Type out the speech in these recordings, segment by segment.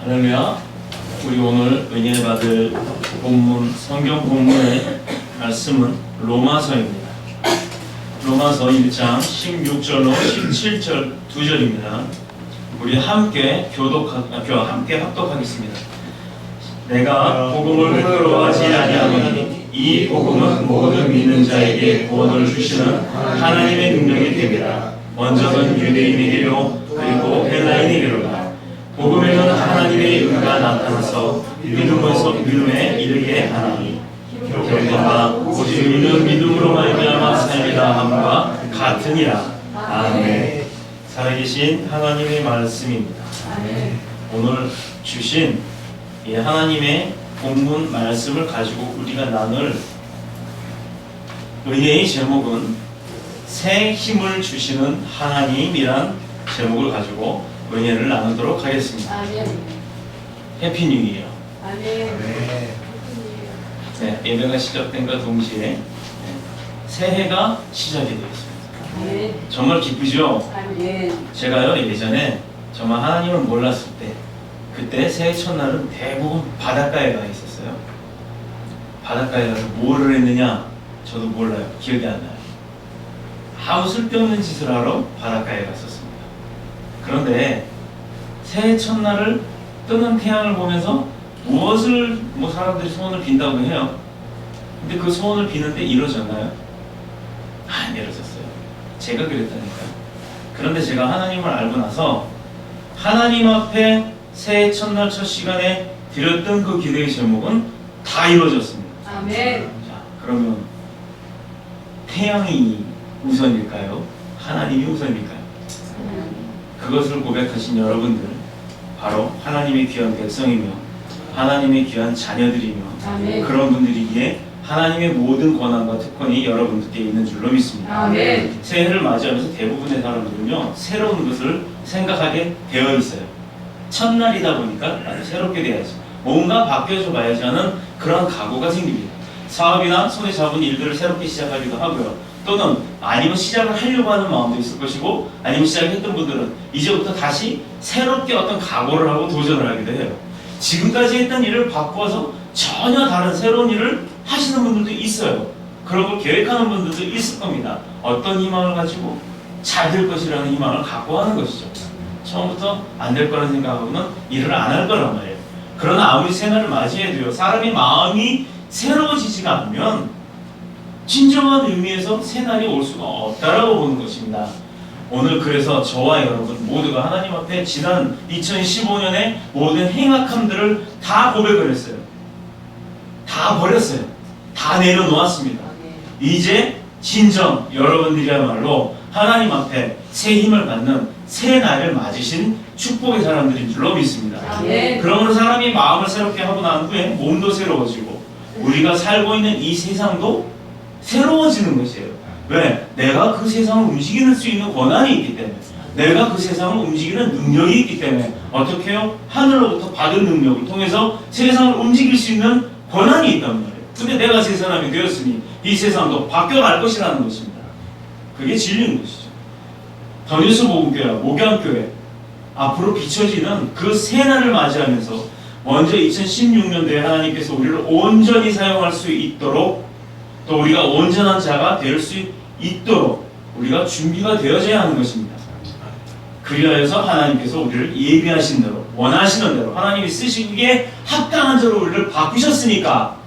할렐루야. 우리 오늘 은혜 받을 본문, 성경 본문의 말씀은 로마서입니다. 로마서 1장 16절로 17절 2절입니다. 우리 함께 합독하겠습니다. 내가 복음을 부끄러워하지 아니하노니 이 복음은 모든 믿는 자에게 구원을 주시는 하나님의 능력이 됩니다. 먼저는 유대인에게로 그리고 헬라인에게로다. 복음에는 하나님의 의가 나타나서 믿음에 이르게 하나니 경건과 오직 믿는 믿음으로 말미암아 삶이라 함과 같으니라. 아멘. 살아계신 하나님의 말씀입니다. 오늘 주신 이 하나님의 본문 말씀을 가지고 우리가 나눌 은혜의 제목은 새 힘을 주시는 하나님이란 제목을 가지고 은혜를 나누도록 하겠습니다. 아멘. 해피 뉴 이어. 아멘. 네, 예배가 시작된과 동시에 새해가 시작이 되었습니다. 아멘. 정말 기쁘죠? 아멘. 제가요 예전에 정말 하나님을 몰랐을 때 그때 새해 첫날은 대부분 바닷가에 가 있었어요. 바닷가에 가서 뭐를 했느냐 저도 몰라요. 기억이 안 나요. 아무 쓸데없는 짓을 하러 바닷가에 갔었습니다. 그런데 새해 첫날을 뜨는 태양을 보면서 무엇을 사람들이 소원을 빈다고 해요. 근데 그 소원을 비는데 이루어졌나요? 안 이루어졌어요. 제가 그랬다니까요. 그런데 제가 하나님을 알고 나서 하나님 앞에 새해 첫날 첫 시간에 드렸던 그 기도의 제목은 다 이루어졌습니다. 아멘. 자, 그러면 태양이 우선일까요? 하나님이 우선일까요? 그것을 고백하신 여러분들 바로 하나님의 귀한 백성이며 하나님의 귀한 자녀들이며 아멘. 그런 분들이기에 하나님의 모든 권한과 특권이 여러분들께 있는 줄로 믿습니다. 아멘. 새해를 맞이하면서 대부분의 사람들은요 새로운 것을 생각하게 되어 있어요. 첫날이다 보니까 나도 새롭게 돼야지, 뭔가 바뀌어져 봐야지 하는 그런 각오가 생깁니다. 사업이나 손에 잡은 일들을 새롭게 시작하기도 하고요. 또는 아니면 시작을 하려고 하는 마음도 있을 것이고, 아니면 시작했던 분들은 이제부터 다시 새롭게 어떤 각오를 하고 도전을 하기도 해요. 지금까지 했던 일을 바꿔서 전혀 다른 새로운 일을 하시는 분들도 있어요. 그런 걸 계획하는 분들도 있을 겁니다. 어떤 희망을 가지고 잘 될 것이라는 희망을 갖고 하는 것이죠. 처음부터 안 될 거라는 생각하고는 일을 안 할 거란 말이에요. 그러나 아무리 새날을 맞이해도요, 사람의 마음이 새로워지지가 않으면 진정한 의미에서 새날이 올 수가 없다라고 보는 것입니다. 오늘 그래서 저와 여러분 모두가 하나님 앞에 지난 2015년의 모든 행악함들을 다 고백을 했어요. 다 버렸어요. 다 내려놓았습니다. 이제 진정 여러분들이야말로 하나님 앞에 새 힘을 받는 새 날을 맞으신 축복의 사람들인 줄로 믿습니다. 아멘. 그러므로 사람이 마음을 새롭게 하고 난 후에 몸도 새로워지고 우리가 살고 있는 이 세상도 새로워지는 것이에요. 왜? 내가 그 세상을 움직일 수 있는 권한이 있기 때문에, 내가 그 세상을 움직이는 능력이 있기 때문에, 어떻게 해요? 하늘로부터 받은 능력을 통해서 세상을 움직일 수 있는 권한이 있단 말이에요. 근데 내가 새 사람이 되었으니 이 세상도 바뀌어갈 것이라는 것입니다. 그게 진리인 것이죠. 더뉴스 복음교회, 목양교회 앞으로 비춰지는 그 새날을 맞이하면서 먼저 2016년도에 하나님께서 우리를 온전히 사용할 수 있도록, 또 우리가 온전한 자가 될 수 있도록 우리가 준비가 되어져야 하는 것입니다. 그리하여서 하나님께서 우리를 예비하신 대로, 원하시는 대로 하나님이 쓰시기에 합당한 자로 우리를 바꾸셨으니까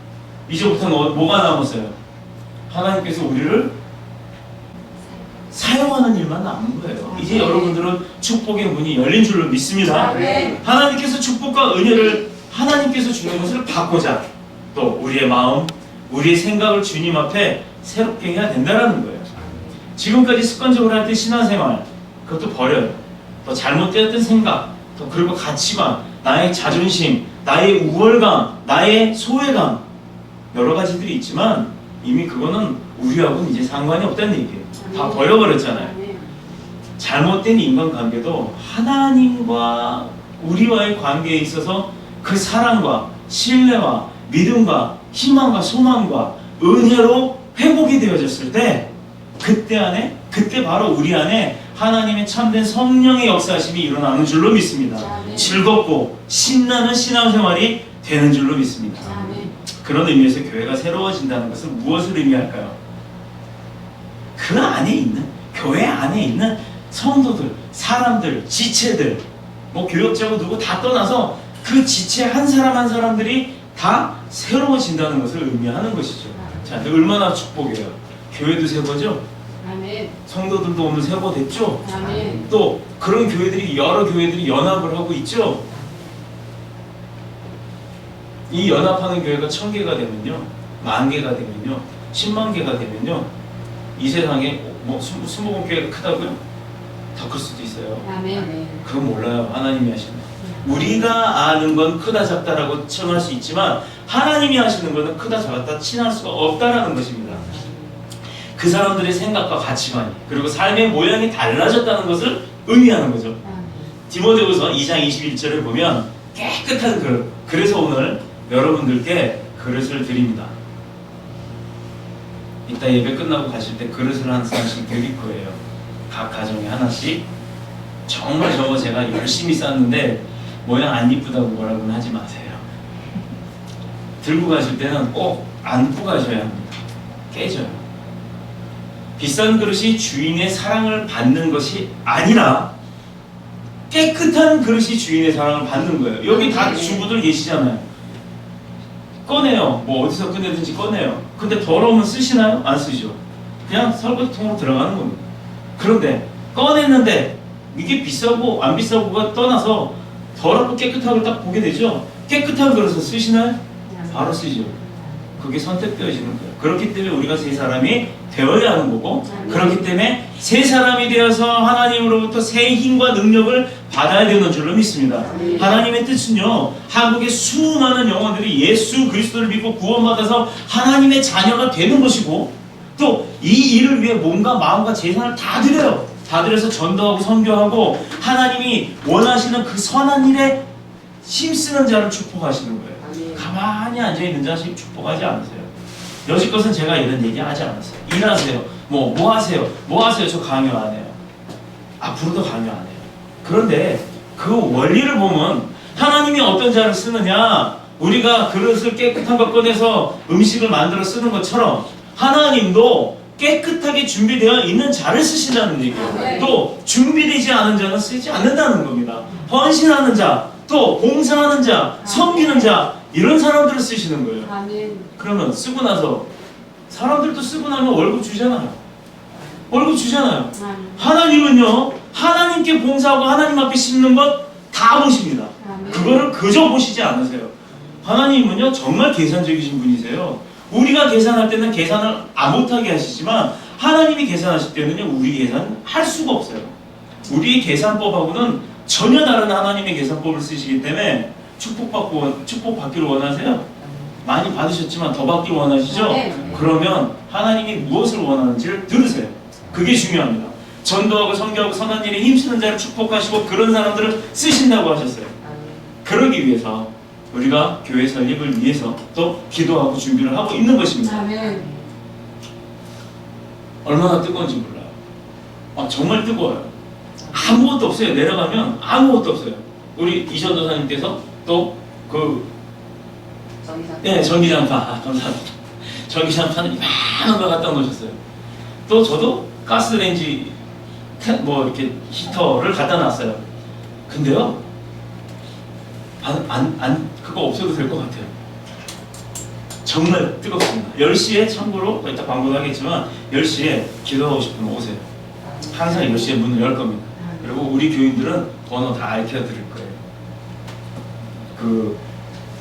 이제부터는 뭐가 남았어요? 하나님께서 우리를 사용하는 일만 남은 거예요. 이제 여러분들은 축복의 문이 열린 줄로 믿습니다. 하나님께서 축복과 은혜를 하나님께서 주는 것을 받고자 또 우리의 마음, 우리의 생각을 주님 앞에 새롭게 해야 된다는 거예요. 지금까지 습관적으로 했던 신앙생활, 그것도 버려요. 또 잘못되었던 생각, 또 그리고 가치관, 나의 자존심, 나의 우월감, 나의 소외감, 여러 가지들이 있지만 이미 그거는 우리하고는 이제 상관이 없다는 얘기예요. 다 버려버렸잖아요. 잘못된 인간관계도 하나님과 우리와의 관계에 있어서 그 사랑과 신뢰와 믿음과 희망과 소망과 은혜로 회복이 되어졌을 때 그때 바로 우리 안에 하나님의 참된 성령의 역사하심이 일어나는 줄로 믿습니다. 아멘. 즐겁고 신나는 신앙생활이 되는 줄로 믿습니다. 아멘. 그런 의미에서 교회가 새로워진다는 것은 무엇을 의미할까요? 그 안에 있는, 교회 안에 있는 성도들, 사람들, 지체들, 뭐 교역자고 누구 다 떠나서 그 지체 한 사람 한 사람들이 다 새로워진다는 것을 의미하는 것이죠. 자, 얼마나 축복이에요. 교회도 새거죠? 아멘. 성도들도 오늘 새거 됐죠? 아멘. 또 그런 교회들이, 여러 교회들이 연합을 하고 있죠? 이 연합하는 교회가 1000개가 되면요, 10,000개가 되면요, 100,000개가 되면요, 이 세상에 뭐 20개 교회가 크다고요? 더 클 수도 있어요. 아멘. 그건 몰라요. 하나님이 하시는 거. 우리가 아는 건 크다 작다라고 칭할 수 있지만 하나님이 하시는 것은 크다 작다 칭할 수가 없다라는 것입니다. 그 사람들의 생각과 가치관이, 그리고 삶의 모양이 달라졌다는 것을 의미하는 거죠. 디모데후서 2장 21절에 보면 깨끗한 그릇. 그래서 오늘 여러분들께 그릇을 드립니다. 이따 예배 끝나고 가실 때 그릇을 하나씩 드릴 거예요. 각 가정에 하나씩. 정말 저거 제가 열심히 쌌는데 모양 안 이쁘다고 뭐라고는 하지 마세요. 들고 가실 때는 꼭 안고 가셔야 합니다. 깨져요. 비싼 그릇이 주인의 사랑을 받는 것이 아니라 깨끗한 그릇이 주인의 사랑을 받는 거예요. 여기 다 주부들 계시잖아요. 꺼내요. 뭐 어디서 꺼내든지 꺼내요. 근데 더러우면 쓰시나요? 안 쓰죠. 그냥 설거지통으로 들어가는 겁니다. 그런데 꺼냈는데 이게 비싸고 안 비싸고가 떠나서 더럽고 깨끗하고 딱 보게 되죠. 깨끗한 그릇을 쓰시나요? 바로 쓰죠. 그게 선택되어지는 거예요. 그렇기 때문에 우리가 새 사람이 되어야 하는 거고, 그렇기 때문에 새 사람이 되어서 하나님으로부터 새 힘과 능력을 받아야 되는 줄로 믿습니다. 하나님의 뜻은요, 한국의 수많은 영혼들이 예수 그리스도를 믿고 구원받아서 하나님의 자녀가 되는 것이고, 또 이 일을 위해 몸과 마음과 재산을 다 드려요. 다 드려서 전도하고 선교하고 하나님이 원하시는 그 선한 일에 힘쓰는 자를 축복하시는 거예요. 가만히 앉아있는 자 축복하지 않으세요. 여지껏은 제가 이런 얘기 하지 않았어요. 일하세요. 뭐 하세요. 뭐 하세요. 저 강요 안 해요. 앞으로도 강요 안 해요. 그런데 그 원리를 보면 하나님이 어떤 자를 쓰느냐, 우리가 그릇을 깨끗한 거 꺼내서 음식을 만들어 쓰는 것처럼 하나님도 깨끗하게 준비되어 있는 자를 쓰신다는 얘기예요. 또 준비되지 않은 자는 쓰지 않는다는 겁니다. 헌신하는 자, 또 봉사하는 자, 섬기는 자, 이런 사람들을 쓰시는 거예요. 그러면 쓰고 나서 사람들도 쓰고 나면 월급 주잖아요. 월급 주잖아요. 하나님은요, 하나님께 봉사하고 하나님 앞에 심는 것 다 보십니다. 그거를 그저 보시지 않으세요. 하나님은요, 정말 계산적이신 분이세요. 우리가 계산할 때는 계산을 못하게 하시지만 하나님이 계산하실 때는요, 우리 계산 할 수가 없어요. 우리의 계산법하고는 전혀 다른 하나님의 계산법을 쓰시기 때문에 축복받기를 원하세요? 많이 받으셨지만 더 받기를 원하시죠? 네. 그러면 하나님이 무엇을 원하는지를 들으세요. 그게 중요합니다. 전도하고 선교하고 선한 일에 힘쓰는 자를 축복하시고 그런 사람들을 쓰신다고 하셨어요. 그러기 위해서 우리가 교회 설립을 위해서 또 기도하고 준비를 하고 있는 것입니다. 얼마나 뜨거운지 몰라요. 정말 뜨거워요. 아무것도 없어요. 내려가면 아무것도 없어요. 우리 이전도사님께서 또 전기장판, 감사합니다. 전기장판을 이만한 걸 갖다 놓으셨어요. 또 저도 가스레인지 이렇게 히터를 갖다 놨어요. 근데요, 그거 없어도 될 것 같아요. 정말 뜨겁습니다. 10시에 참고로 이따 광고도 하겠지만 10시에 기도하고 싶으면 오세요. 항상 10시에 문을 열 겁니다. 그리고 우리 교인들은 번호 다 알려드릴 거예요.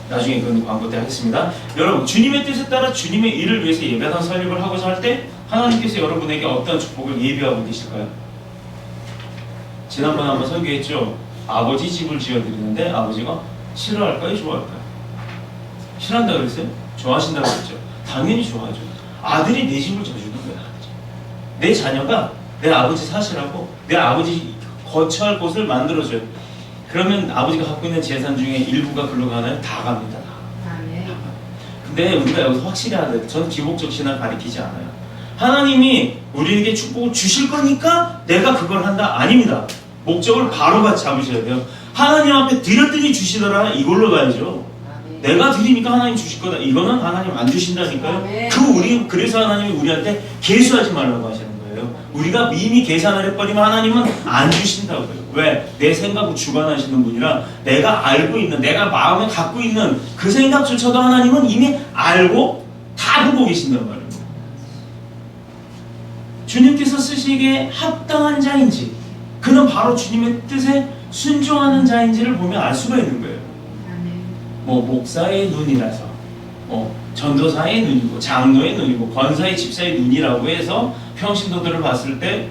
나중에 그건 광고 때 하겠습니다. 여러분, 주님의 뜻에 따라 주님의 일을 위해서 예배당 설립을 하고자 할 때 하나님께서 여러분에게 어떤 축복을 예비하고 계실까요? 지난번에 한번 설교했죠. 아버지 집을 지어드리는데 아버지가 싫어할까요? 좋아할까요? 싫어한다고 그랬어요? 좋아하신다고 그랬죠? 당연히 좋아하죠. 아들이 내 집을 져주는 거야. 내 자녀가 내 아버지 사시라고 내 아버지 거처할 곳을 만들어줘요. 그러면 아버지가 갖고 있는 재산 중에 일부가 글로 가나요? 다 갑니다. 다. 근데 우리가 여기서 확실히 해야 돼요. 전 기복적 신앙 가리키지 않아요. 하나님이 우리에게 축복을 주실 거니까 내가 그걸 한다? 아닙니다. 목적을 바로 잡으셔야 돼요. 하나님 앞에 드렸더니 주시더라, 이걸로 가야죠. 내가 드리니까 하나님 주실 거다, 이거는 하나님 안 주신다니까요. 그래서 하나님이 우리한테 계수하지 말라고 하시는 거예요. 우리가 이미 계산을 해버리면 하나님은 안 주신다고요. 왜? 내 생각을 주관하시는 분이라, 내가 알고 있는, 내가 마음에 갖고 있는 그 생각조차도 하나님은 이미 알고 다 보고 계신단 말이에요. 주님께서 쓰시기에 합당한 자인지, 그는 바로 주님의 뜻에 순종하는 자인지를 보면 알 수가 있는 거예요. 뭐 목사의 눈이라서, 전도사의 눈이고, 장로의 눈이고, 권사의 집사의 눈이라고 해서 평신도들을 봤을 때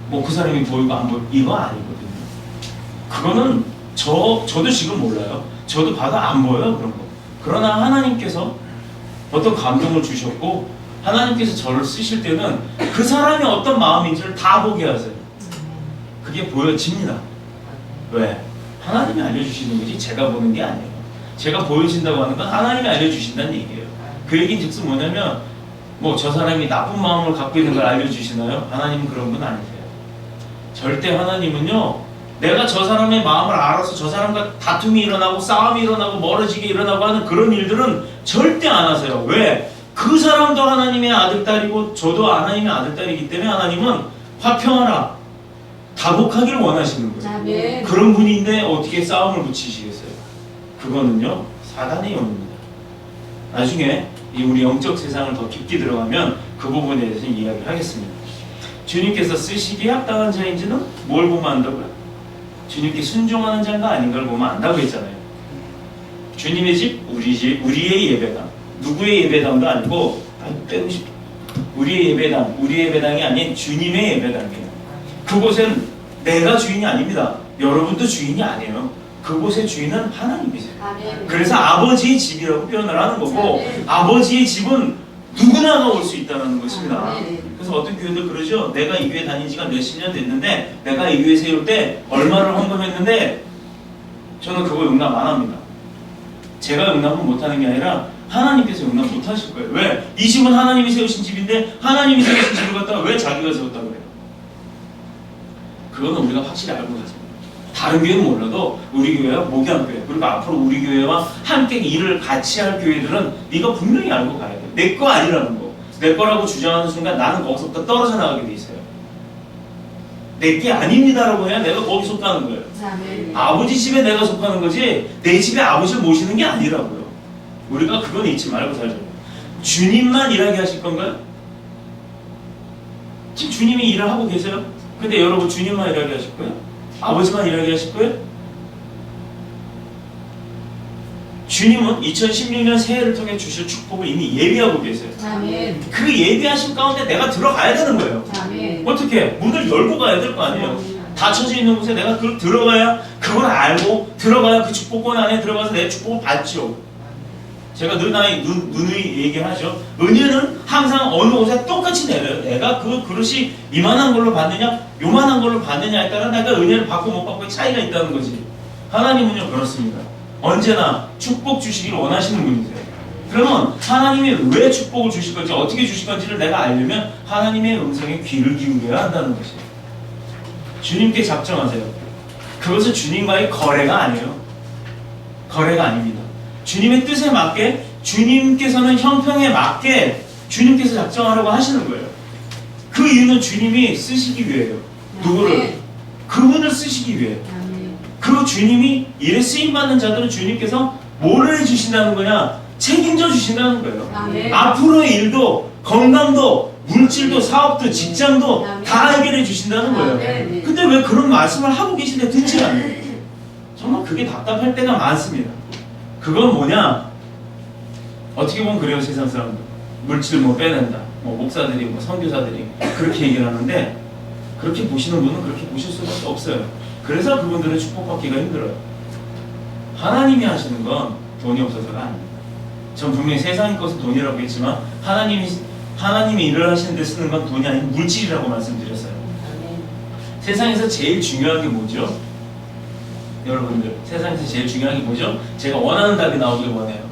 뭐 그 사람이 보이고 안 보이고 이거 아니거든요. 그거는 저도 지금 몰라요. 저도 봐도 안 보여요, 그런 거. 그러나 하나님께서 어떤 감동을 주셨고, 하나님께서 저를 쓰실 때는 그 사람이 어떤 마음인지를 다 보게 하세요. 그게 보여집니다. 왜? 하나님이 알려주시는 거지 제가 보는 게 아니에요. 제가 보여진다고 하는 건 하나님이 알려주신다는 얘기예요. 그 얘기는 즉슨 뭐냐면, 뭐 저 사람이 나쁜 마음을 갖고 있는 걸 알려주시나요? 하나님은 그런 분 아니세요. 절대 하나님은요, 내가 저 사람의 마음을 알아서 저 사람과 다툼이 일어나고 싸움이 일어나고 멀어지게 일어나고 하는 그런 일들은 절대 안 하세요. 왜? 그 사람도 하나님의 아들딸이고 저도 하나님의 아들딸이기 때문에 하나님은 화평하라, 다복하기를 원하시는 거예요. 아멘. 그런 분인데 어떻게 싸움을 붙이시겠어요? 그거는요, 사단의 영입니다. 나중에 우리 영적 세상을 더 깊게 들어가면 그 부분에 대해서 이야기를 하겠습니다. 주님께서 쓰시기에 합당한 자인지는 뭘 보면 안다고요? 주님께 순종하는 자인가 아닌가를 보면 안다고 했잖아요. 주님의 집, 우리 집, 우리의 예배당. 누구의 예배당도 아니고, 빼고 싶어. 우리의 예배당, 우리의 예배당이 아닌 주님의 예배당이에요. 그곳엔 내가 주인이 아닙니다. 여러분도 주인이 아니에요. 그곳의 주인은 하나님이세요. 아멘. 그래서 아버지의 집이라고 표현을 하는 거고, 아버지의 집은 누구나가 올 수 있다는 것입니다. 그래서 어떤 교회들 그러죠. 내가 이 교회 다닌 지가 몇십 년 됐는데 내가 이 교회 세울 때 얼마를 헌금했는데, 저는 그거 용납 안 합니다. 제가 용납은 못하는 게 아니라 하나님께서 용납 못하실 거예요. 왜? 이 집은 하나님이 세우신 집인데 하나님이 세우신 집을 갖다가 왜 자기가 세웠다고 그래요? 그거는 우리가 확실히 알고 가죠. 다른 교회는 몰라도 우리 교회와 목양교회, 그리고 앞으로 우리 교회와 함께 일을 같이 할 교회들은 이거 분명히 알고 가야 돼요. 내 거 아니라는 거. 내 거라고 주장하는 순간 나는 거기서부터 떨어져 나가게 돼 있어요. 내 게 아닙니다라고 해야 내가 거기 속하는 거예요. 아멘. 아버지 집에 내가 속하는 거지 내 집에 아버지를 모시는 게 아니라고요. 우리가 그건 잊지 말고 살자. 주님만 일하게 하실 건가요? 지금 주님이 일을 하고 계세요? 근데 여러분 주님만 일하게 하실 거예요? 아버지만 일하게 하실 거예요? 주님은 2016년 새해를 통해 주실 축복을 이미 예비하고 계세요. 아멘. 그 예비하신 가운데 내가 들어가야 되는 거예요. 아멘. 어떻게? 문을 열고 가야 될 거 아니에요. 닫혀져 있는 곳에 내가 그걸 들어가야, 그걸 알고 들어가야 그 축복권 안에 들어가서 내 축복을 받죠. 제가 늘 누누이 얘기하죠. 은혜는 항상 어느 곳에 똑같이 내려요. 내가 그 그릇이 이만한 걸로 받느냐 요만한 걸로 받느냐에 따라 내가 은혜를 받고 못 받고의 차이가 있다는 거지. 하나님은요 그렇습니다. 언제나 축복 주시길 원하시는 분이세요. 그러면 하나님이 왜 축복을 주실 건지, 어떻게 주실 건지를 내가 알려면 하나님의 음성에 귀를 기울여야 한다는 것이에요. 주님께 작정하세요. 그것은 주님과의 거래가 아니에요. 거래가 아닙니다. 주님의 뜻에 맞게, 주님께서는 형평에 맞게 주님께서 작정하라고 하시는 거예요. 그 이유는 주님이 쓰시기 위해요. 누구를? 그분을 쓰시기 위해. 그 주님이 일에 쓰임받는 자들은 주님께서 뭘 해주신다는 거냐? 책임져 주신다는 거예요. 아멘. 앞으로의 일도, 건강도, 물질도, 사업도, 직장도 아멘. 다 해결해 주신다는 거예요. 아멘. 근데 왜 그런 말씀을 하고 계신데 듣지 않아요? 정말 그게 답답할 때가 많습니다. 그건 뭐냐? 어떻게 보면 그래요, 세상 사람들. 물질 뭐 빼낸다. 뭐 목사들이, 뭐 선교사들이 그렇게 얘기를 하는데, 그렇게 보시는 분은 그렇게 보실 수밖에 없어요. 그래서 그분들은 축복받기가 힘들어요. 하나님이 하시는 건 돈이 없어서가 아닙니다. 전 분명히 세상의 것은 돈이라고 했지만 하나님이 일을 하시는 데 쓰는 건 돈이 아닌 물질이라고 말씀드렸어요. 세상에서 제일 중요한 게 뭐죠? 여러분들, 세상에서 제일 중요한 게 뭐죠? 제가 원하는 답이 나오길 원해요.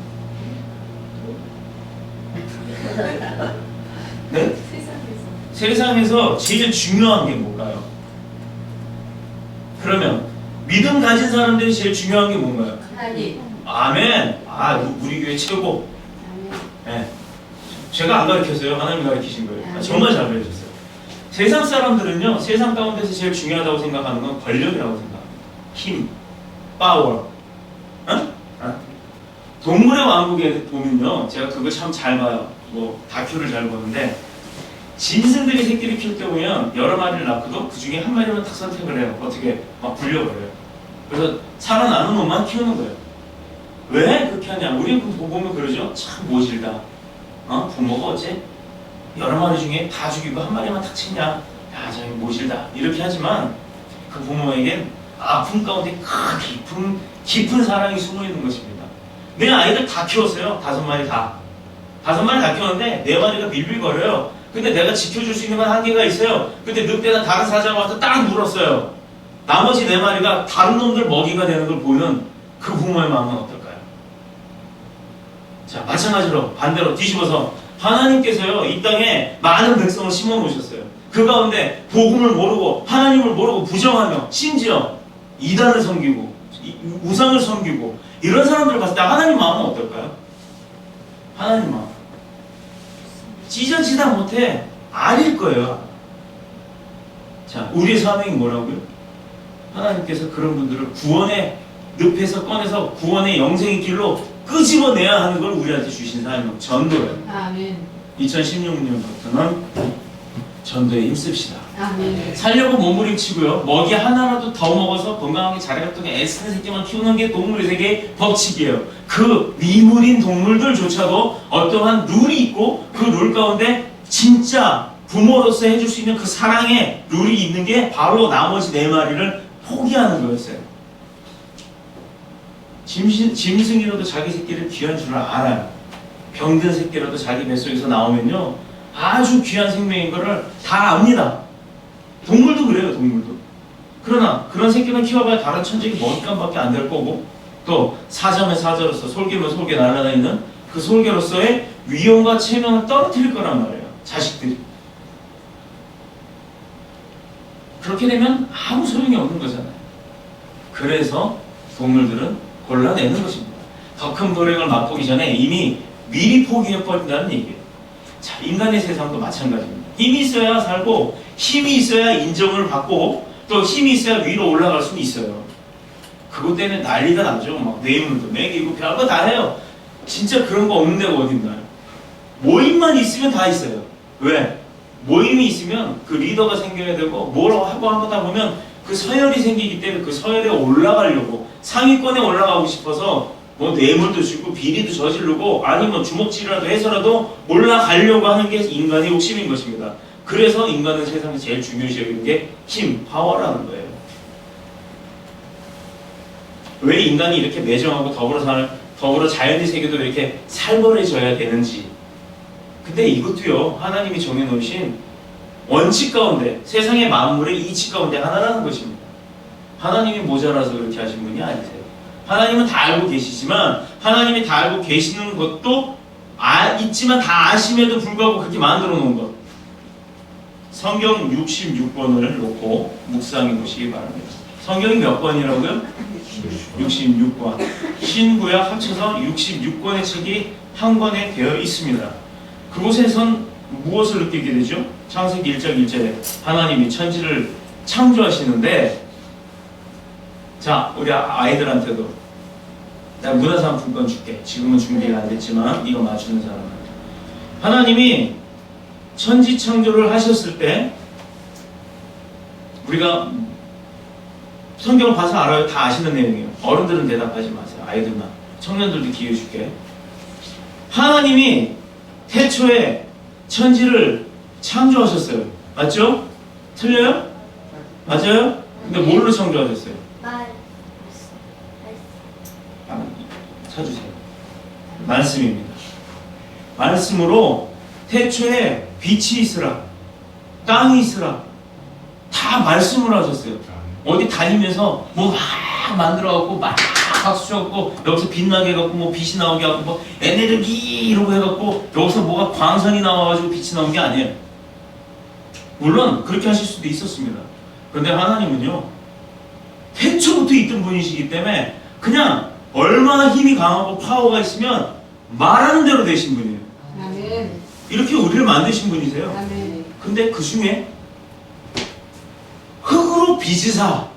네? 세상에서 제일 중요한 게 뭘까요? 그러면 믿음 가진 사람들이 제일 중요한 게 뭔가요? 하나님. 아멘. 아, 우리 교회 최고. 네. 제가 안 가르쳤어요. 하나님이 가르치신 거예요. 정말 잘 가르쳤어요. 세상 사람들은요, 세상 가운데서 제일 중요하다고 생각하는 건 권력이라고 생각합니다. 힘, 파워. 동물의 왕국에 보면요, 제가 그거 참 잘 봐요. 뭐 다큐를 잘 보는데 짐승들이 새끼를 키울 때 보면 여러 마리를 낳고도 그 중에 한 마리만 딱 선택을 해요. 어떻게 막 불려버려요. 그래서 살아나는 놈만 키우는 거예요. 왜 그렇게 하냐? 우리 보면 그러죠. 참 모질다. 부모가 어째 여러 마리 중에 다 죽이고 한 마리만 탁 치냐? 야, 저기 모질다. 이렇게 하지만 그 부모에겐 아픔 가운데 깊은 사랑이 숨어 있는 것입니다. 내 아이들 다 키웠어요. 5마리 다. 5마리 다 키웠는데 4마리가 빌빌거려요. 근데 내가 지켜줄 수 있는 건 한계가 있어요. 근데 늑대나 다른 사자가 와서 딱 물었어요. 나머지 4마리가 다른 놈들 먹이가 되는 걸 보는 그 부모의 마음은 어떨까요? 자, 마찬가지로 반대로 뒤집어서 하나님께서요, 이 땅에 많은 백성을 심어 놓으셨어요. 그 가운데 복음을 모르고 하나님을 모르고 부정하며 심지어 이단을 섬기고 우상을 섬기고 이런 사람들을 봤을 때 하나님 마음은 어떨까요? 하나님 마음 찢어지다 못해 아릴 거예요. 자, 우리의 사명이 뭐라고요? 하나님께서 그런 분들을 구원의 늪에서 꺼내서 구원의 영생의 길로 끄집어내야 하는 걸 우리한테 주신 사명, 전도예요. 아멘. 2016년부터는 전도에 힘씁시다. 아멘. 살려고 몸부림치고요. 먹이 하나라도 더 먹어서 건강하게 자라겠다고 애쓰는 새끼만 키우는 게 동물의 세계의 법칙이에요. 그 미물인 동물들조차도 어떠한 룰이 있고 그 룰 가운데 진짜 부모로서 해줄 수 있는 그 사랑의 룰이 있는 게 바로 나머지 4마리를 포기하는 거였어요. 짐승이라도 자기 새끼를 귀한 줄 알아요. 병든 새끼라도 자기 뱃속에서 나오면요, 아주 귀한 생명인 거를 다 압니다. 동물도 그래요, 동물도. 그러나 그런 새끼만 키워봐야 다른 천적이 먹잇감밖에 안 될 거고, 또 사자면 사자로서 솔개면 솔개 날아다니는 그 솔개로서의 위험과 체면을 떨어뜨릴 거란 말이에요, 자식들이. 그렇게 되면 아무 소용이 없는 거잖아요. 그래서 동물들은 골라내는 것입니다. 더 큰 불행을 맛보기 전에 이미 미리 포기해버린다는 얘기예요. 자, 인간의 세상도 마찬가지입니다. 힘이 있어야 살고 힘이 있어야 인정을 받고 또 힘이 있어야 위로 올라갈 수 있어요. 그것 때문에 난리가 나죠. 막 뇌물도 매기고 별거 다 해요. 진짜 그런 거 없는 데가 어딨나요? 모임만 있으면 다 있어요. 왜? 모임이 있으면 그 리더가 생겨야 되고 뭘 하고 하다 보면 그 서열이 생기기 때문에 그 서열에 올라가려고 상위권에 올라가고 싶어서 뭐 뇌물도 주고 비리도 저지르고 아니면 주먹질이라도 해서라도 올라가려고 하는 게 인간의 욕심인 것입니다. 그래서 인간은 세상에서 제일 중요시 여기는 게 힘, 파워라는 거예요. 왜 인간이 이렇게 매정하고 더불어 자연의 세계도 이렇게 살벌해져야 되는지. 근데 이것도요, 하나님이 정해놓으신 원칙 가운데, 세상의 만물의 이치 가운데 하나라는 것입니다. 하나님이 모자라서 그렇게 하신 분이 아니세요. 하나님은 다 알고 계시지만 하나님이 다 알고 계시는 것도 있지만 다 아심에도 불구하고 그렇게 만들어 놓은 것. 성경 66권을 놓고 묵상해 보시기 바랍니다. 성경이 몇 권이라고요? 66권. 신구약 합쳐서 66권의 책이 한 권에 되어 있습니다. 그곳에선 무엇을 느끼게 되죠? 창세기 1장 1절에 하나님이 천지를 창조하시는데, 자, 우리 아이들한테도 내가 문화상품권 줄게. 지금은 준비가 안 됐지만 이거 맞추는 사람한테. 하나님이 천지 창조를 하셨을 때 우리가 성경을 봐서 알아요. 다 아시는 내용이에요. 어른들은 대답하지 마세요. 아이들만. 청년들도 기회 줄게. 하나님이 태초에 천지를 창조하셨어요. 맞죠? 틀려요? 맞아요? 근데 뭘로 창조하셨어요? 찾으세요. 말씀입니다. 말씀으로 태초에 빛이 있으라, 땅이 있으라, 다 말씀으로 하셨어요. 어디 다니면서 뭐 막 만들어갖고 막 박수 쳐갖고 여기서 빛나게 해갖고 뭐 빛이 나오게 하고 뭐 에네르기 이러고 해갖고 여기서 뭐가 광선이 나와가지고 빛이 나온 게 아니에요. 물론 그렇게 하실 수도 있었습니다. 그런데 하나님은요, 태초부터 있던 분이시기 때문에 그냥 얼마나 힘이 강하고 파워가 있으면 말하는 대로 되신 분이에요. 아멘. 이렇게 우리를 만드신 분이세요. 아멘. 근데 그 중에 흙으로 빚으사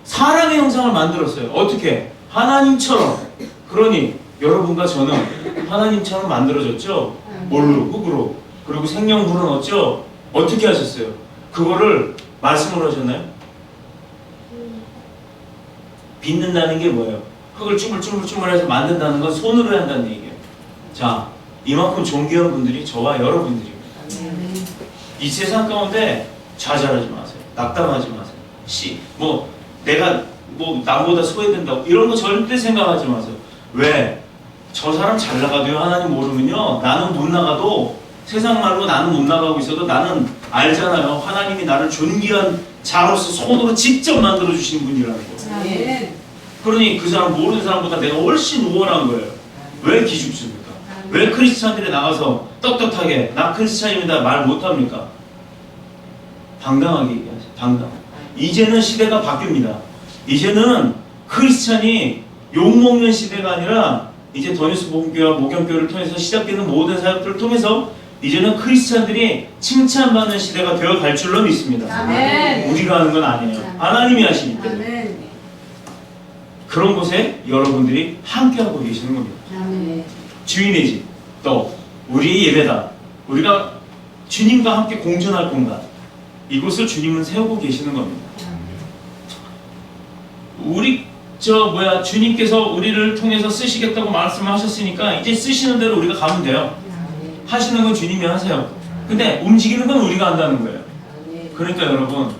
사람의 형상을 만들었어요. 어떻게? 하나님처럼. 그러니 여러분과 저는 하나님처럼 만들어졌죠. 뭘로? 흙으로. 그리고 생명 불어넣었죠. 어떻게 하셨어요? 그거를 말씀을 하셨나요? 빚는다는 게 뭐예요? 흙을 쭈물쭈물해서 만든다는 건 손으로 한다는 얘기예요. 자, 이만큼 존귀한 분들이 저와 여러분들입니다. 아멘. 이 세상 가운데 좌절하지 마세요. 낙담하지 마세요. 내가 나보다 소외된다고 이런 거 절대 생각하지 마세요. 왜? 저 사람 잘 나가도요, 하나님 모르면요, 나는 못 나가도, 세상 말로 나는 못 나가고 있어도 나는 알잖아요. 하나님이 나를 존귀한 자로서 손으로 직접 만들어 주신 분이라는 거예요. 아멘. 그러니 그 사람 모르는 사람보다 내가 훨씬 우월한 거예요. 왜 기죽습니까? 왜 크리스찬들이 나가서 떳떳하게 나 크리스찬입니다 말 못합니까? 당당하게 얘기하세요. 당당. 이제는 시대가 바뀝니다. 이제는 크리스찬이 욕먹는 시대가 아니라 이제 더뉴스 복음교회와 목영교회를 통해서 시작되는 모든 사역들을 통해서 이제는 크리스찬들이 칭찬받는 시대가 되어 갈 줄로 믿습니다. 아멘. 우리가 하는 건 아니에요. 하나님이 하시기 때문에. 아멘. 그런 곳에 여러분들이 함께하고 계시는 겁니다. 아멘. 주인의 집, 또 우리의 예배당, 우리가 주님과 함께 공존할 공간, 이곳을 주님은 세우고 계시는 겁니다. 주님께서 우리를 통해서 쓰시겠다고 말씀하셨으니까 이제 쓰시는 대로 우리가 가면 돼요. 하시는 건 주님이 하세요. 근데 움직이는 건 우리가 한다는 거예요. 그러니까 여러분,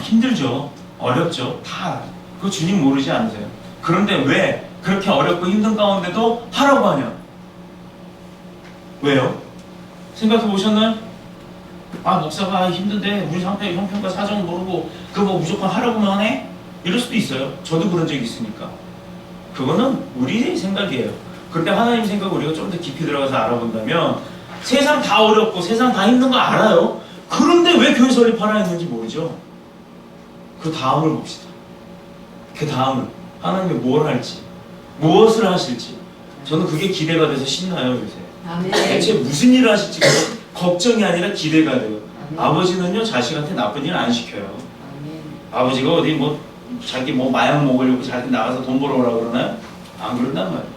힘들죠, 어렵죠, 다 그거 주님 모르지 않으세요? 그런데 왜 그렇게 어렵고 힘든 가운데도 하라고 하냐? 왜요? 생각해 보셨나요? 목사가 힘든데 우리 형편과 사정 모르고 그거 무조건 하라고만 하네? 이럴 수도 있어요. 저도 그런 적이 있으니까. 그거는 우리의 생각이에요. 그런데 하나님 생각을 우리가 좀 더 깊이 들어가서 알아본다면 세상 다 어렵고 세상 다 힘든 거 알아요. 그런데 왜 교회 설립하라 했는지 모르죠. 그 다음을 봅시다. 그 다음을 하나님이 뭘 할지, 무엇을 하실지, 저는 그게 기대가 돼서 신나요. 요새 아멘. 대체 무슨 일을 하실지 걱정이 아니라 기대가 돼요. 아버지는요, 자식한테 나쁜 일 안 시켜요. 아버지가 어디 자기 마약 먹으려고 자기 나가서 돈 벌어오라고 그러나요? 안 그런단 말이에요.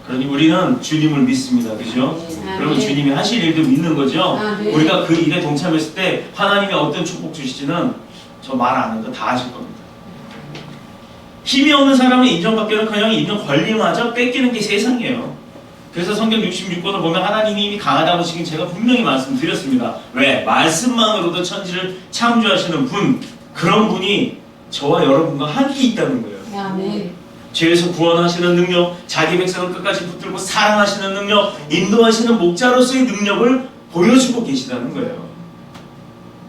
그러니 우리는 주님을 믿습니다. 그죠? 그러면 주님이 하실 일도 믿는 거죠? 우리가 그 일에 동참했을 때 하나님이 어떤 축복 주실지는 저 말 안 하는 거 다 아실 겁니다. 힘이 없는 사람은 인정받기는커녕 인정 권리마저 뺏기는 게 세상이에요. 그래서 성경 66권을 보면 하나님이 이미 강하다고 지금 제가 분명히 말씀드렸습니다. 왜? 말씀만으로도 천지를 창조하시는 분, 그런 분이 저와 여러분과 함께 있다는 거예요. 아멘. 죄에서 구원하시는 능력, 자기 백성을 끝까지 붙들고 사랑하시는 능력, 인도하시는 목자로서의 능력을 보여주고 계시다는 거예요.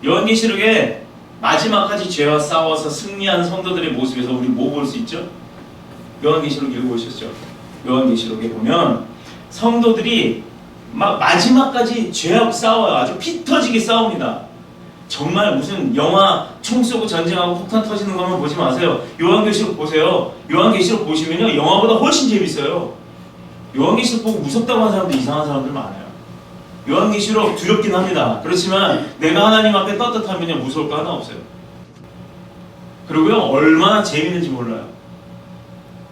요한계시록에 마지막까지 죄와 싸워서 승리한 성도들의 모습에서 우리 뭐 볼 수 있죠? 요한계시록 읽어보셨죠? 요한계시록에 보면 성도들이 막 마지막까지 죄하고 싸워요. 아주 피 터지게 싸웁니다. 정말 무슨 영화 총 쏘고 전쟁하고 폭탄 터지는 것만 보지 마세요. 요한계시록 보세요. 요한계시록 보시면요, 영화보다 훨씬 재밌어요. 요한계시록 보고 무섭다고 하는 사람들, 이상한 사람들 많아요. 요한계시록 두렵긴 합니다. 그렇지만 내가 하나님 앞에 떳떳하면요, 무서울 거 하나 없어요. 그리고요, 얼마나 재밌는지 몰라요.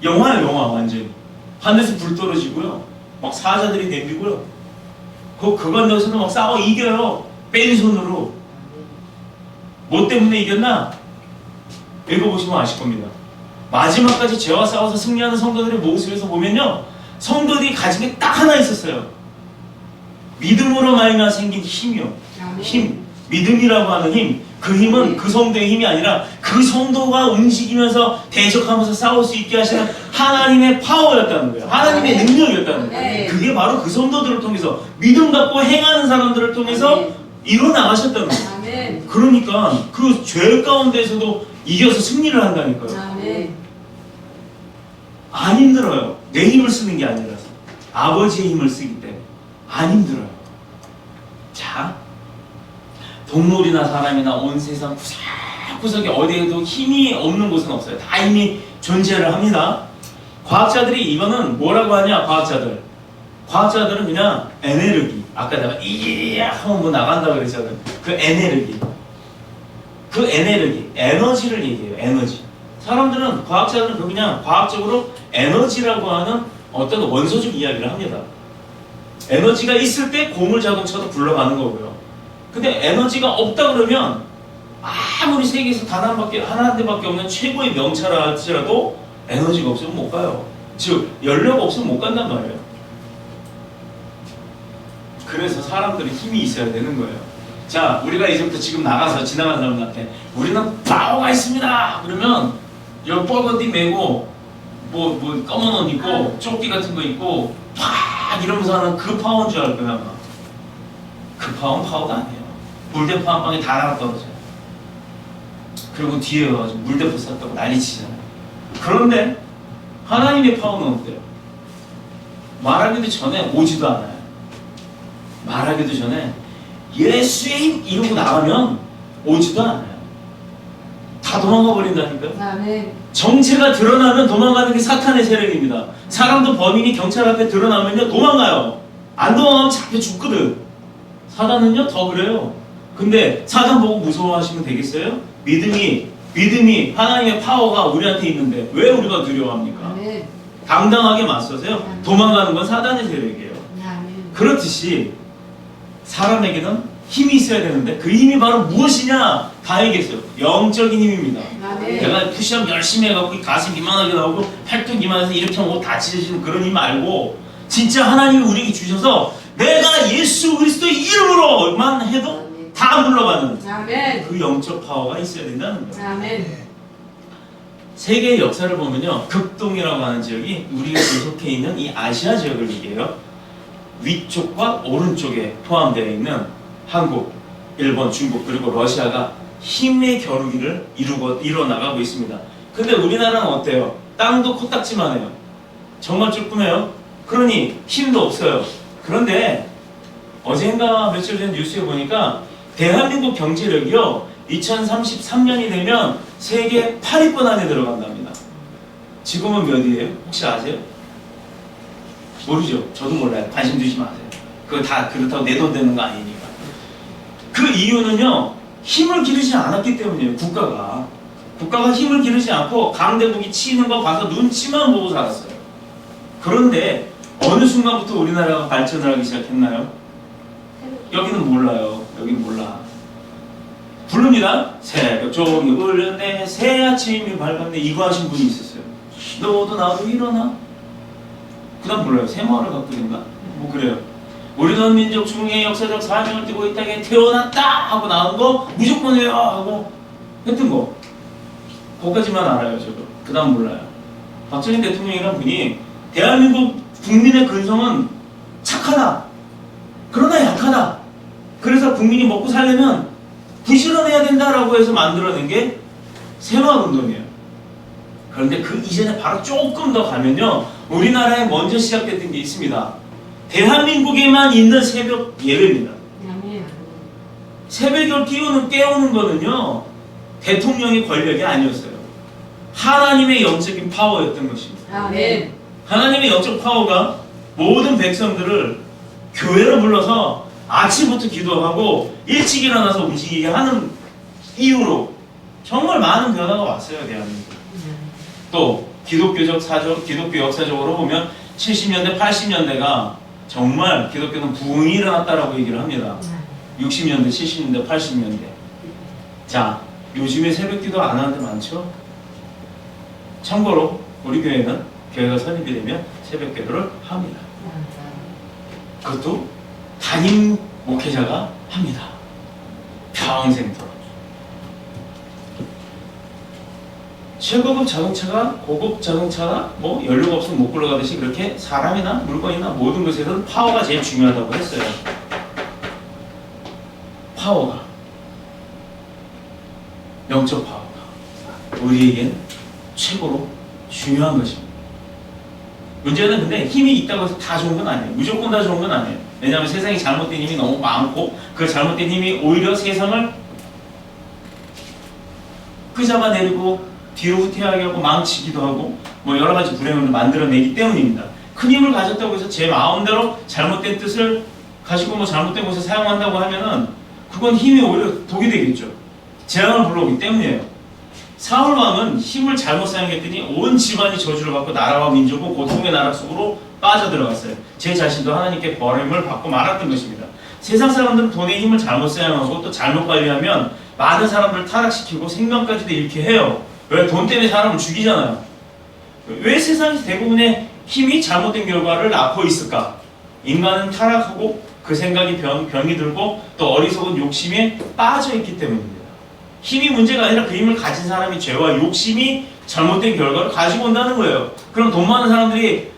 영화예요, 영화. 완전히 하늘에서 불 떨어지고요, 막 사자들이 내비고요, 그 건너서는 막 싸워 이겨요. 뺀손으로. 뭐 때문에 이겼나? 읽어보시면 아실 겁니다. 마지막까지 죄와 싸워서 승리하는 성도들의 모습에서 보면요, 성도들이 가진 게 딱 하나 있었어요. 믿음으로 말미암아 생긴 힘이요. 힘. 믿음이라고 하는 힘. 그 힘은 그 성도의 힘이 아니라 그 성도가 움직이면서 대적하면서 싸울 수 있게 하시는 하나님의 파워였다는 거예요. 하나님의 능력이었다는 거예요. 그게 바로 그 성도들을 통해서, 믿음 갖고 행하는 사람들을 통해서 이뤄나가셨다는 거예요. 그러니까 그 죄 가운데서도 이겨서 승리를 한다니까요. 안 힘들어요. 내 힘을 쓰는 게 아니라서. 아버지의 힘을 쓰기 때문에 안 힘들어요. 자, 동물이나 사람이나 온 세상 구석구석에 어디에도 힘이 없는 곳은 없어요. 다 이미 존재를 합니다. 과학자들이 이거는 뭐라고 하냐, 과학자들은 그냥 에너지, 아까 내가 하면 뭐 나간다고 그랬잖아요. 그 에너지를 얘기해요. 에너지. 사람들은, 과학자들은 그냥 과학적으로 에너지라고 하는 어떤 원소적 이야기를 합니다. 에너지가 있을 때 고물 자동차도 굴러가는 거고요. 근데 에너지가 없다 그러면 아무리 세계에서 단 한 대밖에 없는 최고의 명차라 할지라도 에너지가 없으면 못 가요. 즉 연료가 없으면 못 간단 말이에요. 그래서 사람들은 힘이 있어야 되는 거예요. 자, 우리가 이제부터 지금 나가서 지나가는 사람들한테 우리는 파워가 있습니다 그러면 여기 뻘건디 메고 뭐 검은 옷 입고 조끼 같은 거 입고 팍 이러면서 하는 그 파워인 줄 알 거야. 그 파워는 파워가 아니에요. 물대포 한 방에 다 나가 떨어져요. 그리고 뒤에 와가지고 물대포 쐈다고 난리치잖아요. 그런데 하나님의 파워는 어때요? 말하기도 전에 오지도 않아요. 말하기도 전에 예수의 힘 이러고 나가면 오지도 않아요. 다 도망가 버린다니까요. 아멘. 정체가 드러나면 도망가는 게 사탄의 세력입니다. 사람도 범인이 경찰 앞에 드러나면요 도망가요. 안 도망가면 잡혀 죽거든. 사단은요 더 그래요. 근데 사단 보고 무서워하시면 되겠어요? 믿음이 하나님의 파워가 우리한테 있는데 왜 우리가 두려워합니까? 아멘. 당당하게 맞서세요. 도망가는 건 사단의 세력이에요. 아멘. 그렇듯이 사람에게는 힘이 있어야 되는데 그 힘이 바로 무엇이냐? 다 얘기했어요. 영적인 힘입니다. 아멘. 내가 푸시업 열심히 해갖고 가슴 이만하게 나오고 팔뚝 이만해서 이렇게 하면 옷 다 찢어지는 그런 힘 말고 진짜 하나님이 우리에게 주셔서 내가 예수 그리스도의 이름으로만 해도 다 물러가는 아멘. 그 영적 파워가 있어야 된다는 거예요. 아멘. 세계의 역사를 보면요, 극동이라고 하는 지역이 우리가 속해 있는 이 아시아 지역을 얘기해요. 위쪽과 오른쪽에 포함되어 있는 한국, 일본, 중국 그리고 러시아가 힘의 겨루기를 이뤄 나가고 있습니다. 근데 우리나라는 어때요? 땅도 코딱지만 해요. 정말 조그매요. 그러니 힘도 없어요. 그런데 어젠가 며칠 전 뉴스에 보니까 대한민국 경제력이요 2033년이 되면 세계 8위권 안에 들어간답니다. 지금은 몇 위예요? 혹시 아세요? 모르죠. 저도 몰라요. 관심 두지 마세요. 그거 다 그렇다고 내 돈 되는 거 아니니까. 그 이유는요 힘을 기르지 않았기 때문이에요. 국가가 힘을 기르지 않고 강대국이 치는 거 봐서 눈치만 보고 살았어요. 그런데 어느 순간부터 우리나라가 발전을 하기 시작했나요? 여기는 몰라요. 여기는 몰라. 부릅니다. 새벽 종이 울렸네 새 아침이 밝았네 이거 하신 분이 있었어요. 너도 나도 일어나. 그 다음 몰라요. 새마을을 가꾸든가 뭐 그래요. 우리는 민족 중에 역사적 사명을 띠고 이 땅에 태어났다 하고 나온 거 무조건 해요 하고 했던 거 그거까지만 알아요. 저도 그 다음 몰라요. 박정희 대통령이라는 분이 대한민국 국민의 근성은 착하다 그러나 약하다 그래서 국민이 먹고 살려면 부실어내야 된다라고 해서 만들어낸 게 새마을운동이에요. 그런데 그 이전에 바로 조금 더 가면요 우리나라에 먼저 시작됐던 게 있습니다. 대한민국에만 있는 새벽 예배입니다. 새벽을 깨우는 거는요 대통령의 권력이 아니었어요. 하나님의 영적인 파워였던 것입니다. 아멘. 하나님의 영적 파워가 모든 백성들을 교회로 불러서 아침부터 기도하고 일찍 일어나서 움직이게 하는 이유로 정말 많은 변화가 왔어요. 대한민국. 또 기독교 역사적으로 보면 70년대 80년대가 정말 기독교는 부흥이 일어났다라고 얘기를 합니다. 60년대 70년대 80년대 자 요즘에 새벽기도 안 하는 데 많죠? 참고로 우리 교회가 설립이 되면 새벽기도를 합니다. 그것도 담임 목회자가 합니다. 평생토록. 최고급 자동차가 고급 자동차가 뭐 연료가 없으면 못 굴러가듯이 그렇게 사람이나 물건이나 모든 것에서는 파워가 제일 중요하다고 했어요. 파워가 영적 파워가 우리에겐 최고로 중요한 것입니다. 문제는 근데 힘이 있다고 해서 다 좋은 건 아니에요. 무조건 다 좋은 건 아니에요. 왜냐하면 세상에 잘못된 힘이 너무 많고 그 잘못된 힘이 오히려 세상을 끄잡아내리고 뒤로 후퇴하게 하고 망치기도 하고 뭐 여러 가지 불행을 만들어내기 때문입니다. 큰 힘을 가졌다고 해서 제 마음대로 잘못된 뜻을 가지고 뭐 잘못된 곳에 사용한다고 하면은 그건 힘이 오히려 독이 되겠죠. 재앙을 불러오기 때문이에요. 사울 왕은 힘을 잘못 사용했더니 온 집안이 저주를 받고 나라와 민족은 고통의 나라 속으로 빠져들어갔어요. 제 자신도 하나님께 버림을 받고 말았던 것입니다. 세상 사람들은 돈의 힘을 잘못 사용하고 또 잘못 관리하면 많은 사람들을 타락시키고 생명까지도 잃게 해요. 왜? 돈 때문에 사람을 죽이잖아요. 왜 세상에서 대부분의 힘이 잘못된 결과를 낳고 있을까? 인간은 타락하고 그 생각이 병이 들고 또 어리석은 욕심에 빠져있기 때문입니다. 힘이 문제가 아니라 그 힘을 가진 사람이 죄와 욕심이 잘못된 결과를 가지고 온다는 거예요. 그럼 돈 많은 사람들이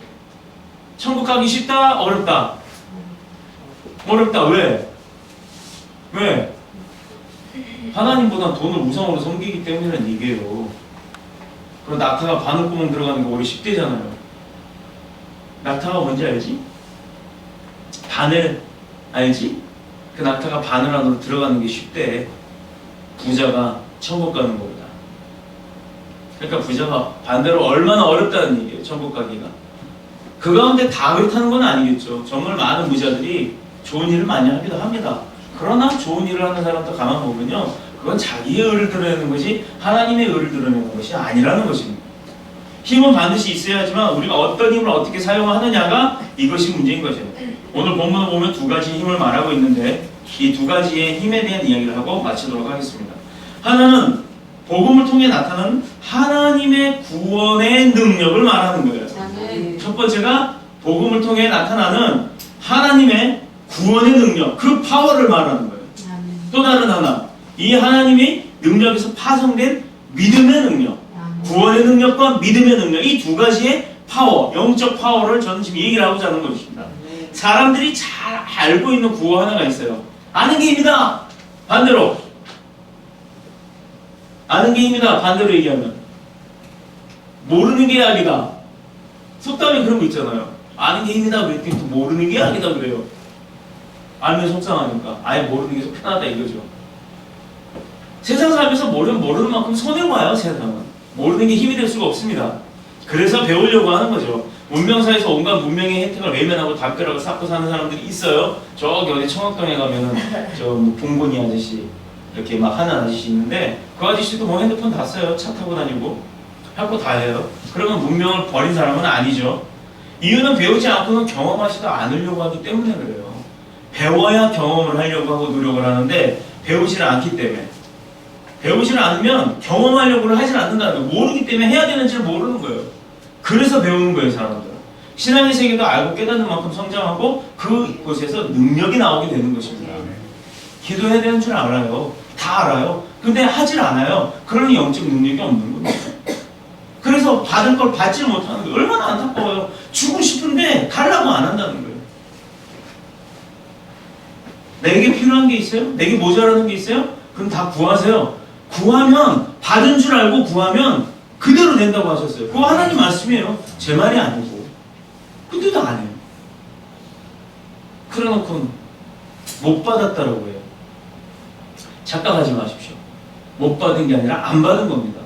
천국 가기 쉽다? 어렵다? 어렵다. 왜? 왜? 하나님보다 돈을 우상으로 섬기기 때문이라는 얘기예요. 그럼 낙타가 바늘구멍 들어가는 게 오히려 쉽대잖아요. 낙타가 뭔지 알지? 바늘 알지? 그 낙타가 바늘 안으로 들어가는 게 쉽대. 부자가 천국 가는 것보다. 그러니까 부자가 반대로 얼마나 어렵다는 얘기예요. 천국 가기가. 그 가운데 다 그렇다는 건 아니겠죠. 정말 많은 부자들이 좋은 일을 많이 하기도 합니다. 그러나 좋은 일을 하는 사람도 가만 보면요, 그건 자기의 의를 드러내는 것이 하나님의 의를 드러내는 것이 아니라는 것입니다. 힘은 반드시 있어야 하지만 우리가 어떤 힘을 어떻게 사용하느냐가 이것이 문제인 거죠. 오늘 본문을 보면 두 가지 힘을 말하고 있는데 이 두 가지의 힘에 대한 이야기를 하고 마치도록 하겠습니다. 하나는 복음을 통해 나타나는 하나님의 구원의 능력을 말하는 거예요. 첫 번째가 복음을 통해 나타나는 하나님의 구원의 능력, 그 파워를 말하는 거예요. 또 다른 하나, 이 하나님의 능력에서 파송된 믿음의 능력, 구원의 능력과 믿음의 능력, 이 두 가지의 파워, 영적 파워를 저는 지금 얘기를 하고자 하는 것입니다. 사람들이 잘 알고 있는 구호 하나가 있어요. 아는 게 힘이다. 반대로 아는 게 힘이다. 반대로 얘기하면 모르는 게 약이다. 속담에 그런 거 있잖아요. 아는 게 힘이다 그랬더니 또 모르는 게 약이다 그래요. 알면 속상하니까 아예 모르는 게 더 편하다 이거죠. 세상 살면서 모르는 만큼 손해봐요. 세상은 모르는 게 힘이 될 수가 없습니다. 그래서 배우려고 하는 거죠. 문명사에서 온갖 문명의 혜택을 외면하고 담벼락을 쌓고 사는 사람들이 있어요. 저기 어디 청학동에 가면은 저 봉곤이 아저씨 이렇게 막 하는 아저씨 있는데 그 아저씨도 뭐 핸드폰 다 써요. 차 타고 다니고 할 거 다 해요. 그러면 문명을 버린 사람은 아니죠. 이유는 배우지 않고는 경험하지도 않으려고 하기 때문에 그래요. 배워야 경험을 하려고 하고 노력을 하는데 배우지를 않기 때문에. 배우지를 않으면 경험하려고 하지 않는다는 거예요. 모르기 때문에 해야 되는지를 모르는 거예요. 그래서 배우는 거예요, 사람들은. 신앙의 세계도 알고 깨닫는 만큼 성장하고 그곳에서 능력이 나오게 되는 것입니다. 기도해야 되는 줄 알아요. 다 알아요. 근데 하질 않아요. 그러니 영적 능력이 없는 거예요. 그래서 받을 걸 받지 못하는 거예요. 얼마나 안타까워요. 주고 싶은데 가려고 안 한다는 거예요. 내게 필요한 게 있어요? 내게 모자라는 게 있어요? 그럼 다 구하세요. 구하면 받은 줄 알고 구하면 그대로 된다고 하셨어요. 그거 하나님 말씀이에요. 제 말이 아니고. 근데도 안 해요. 그래놓고 못 받았다라고 해요. 착각하지 마십시오. 못 받은 게 아니라 안 받은 겁니다.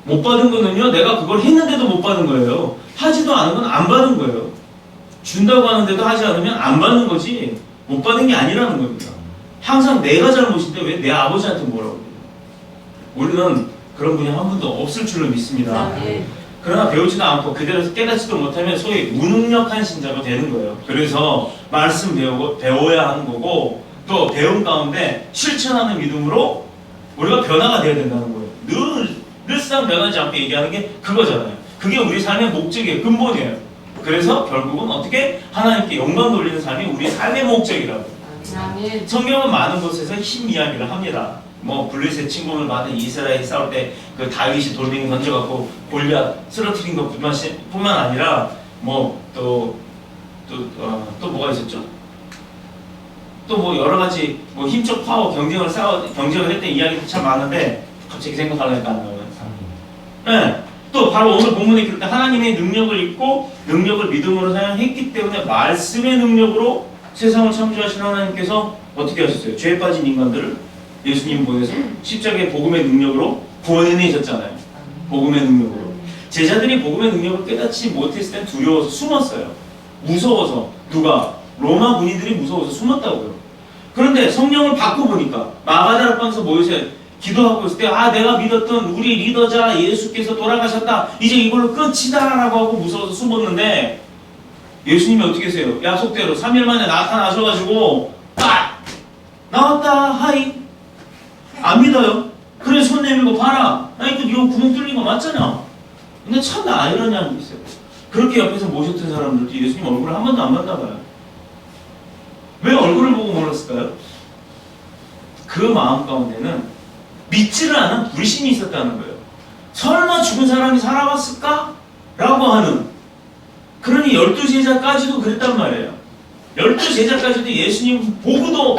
못 받은 거는요, 내가 그걸 했는데도 못 받은 거예요. 하지도 않은 건 안 받은 거예요. 준다고 하는데도 하지 않으면 안 받는 거지 못 받은 게 아니라는 겁니다. 항상 내가 잘못인데 왜 내 아버지한테 뭐라고 해요? 우리는 그런 분이 한 분도 없을 줄로 믿습니다. 그러나 배우지도 않고 그대로 깨닫지도 못하면 소위 무능력한 신자가 되는 거예요. 그래서 말씀 배워야 하는 거고 또 배운 가운데 실천하는 믿음으로 우리가 변화가 돼야 된다는 거예요. 늘상 변하지 않고 얘기하는 게 그거잖아요. 그게 우리 삶의 목적이에요. 근본이에요. 그래서 결국은 어떻게 하나님께 영광 돌리는 삶이 우리 삶의 목적이라고. 성경은 많은 곳에서 힘 이야기를 합니다. 뭐 블레셋 침공을 받은 이스라엘이 싸울 때 그 다윗이 돌멩이 던져갖고 골리앗 쓰러뜨린 것뿐만 아니라 뭐 또 뭐가 있었죠? 또 뭐 여러 가지 뭐 힘적 파워 경쟁을 했던 이야기도 참 많은데 갑자기 생각하려니까 안 나와요. 네. 또 바로 오늘 본문에 기록된 하나님의 능력을 입고 능력을 믿음으로 사용했기 때문에 말씀의 능력으로 세상을 창조하신 하나님께서 어떻게 하셨어요? 죄에 빠진 인간들을 예수님 보내서 십자가의 복음의 능력으로 구원해내셨잖아요. 복음의 능력으로. 제자들이 복음의 능력을 깨닫지 못했을 땐 두려워서 숨었어요. 무서워서. 누가? 로마 군인들이 무서워서 숨었다고요. 그런데 성령을 받고 보니까 마가다라 방에서 모여서 기도하고 있을 때 내가 믿었던 우리 리더자 예수께서 돌아가셨다. 이제 이걸로 끝이다 라고 하고 무서워서 숨었는데 예수님이 어떻게 하세요? 약속대로 3일 만에 나타나셔가지고 딱! 나왔다 하이 안 믿어요? 그래 손 내밀고 봐라. 아니 그 이거 구멍 뚫린 거 맞잖아. 근데 참 아이러니한 게 있어요. 그렇게 옆에서 모셨던 사람들도 예수님 얼굴을 한 번도 안 봤나봐요. 왜 얼굴을 보고 몰랐을까요? 그 마음 가운데는 믿지를 않은 불신이 있었다는 거예요. 설마 죽은 사람이 살아왔을까? 라고 하는. 그러니 12제자까지도 그랬단 말이에요. 12제자까지도 예수님 보고도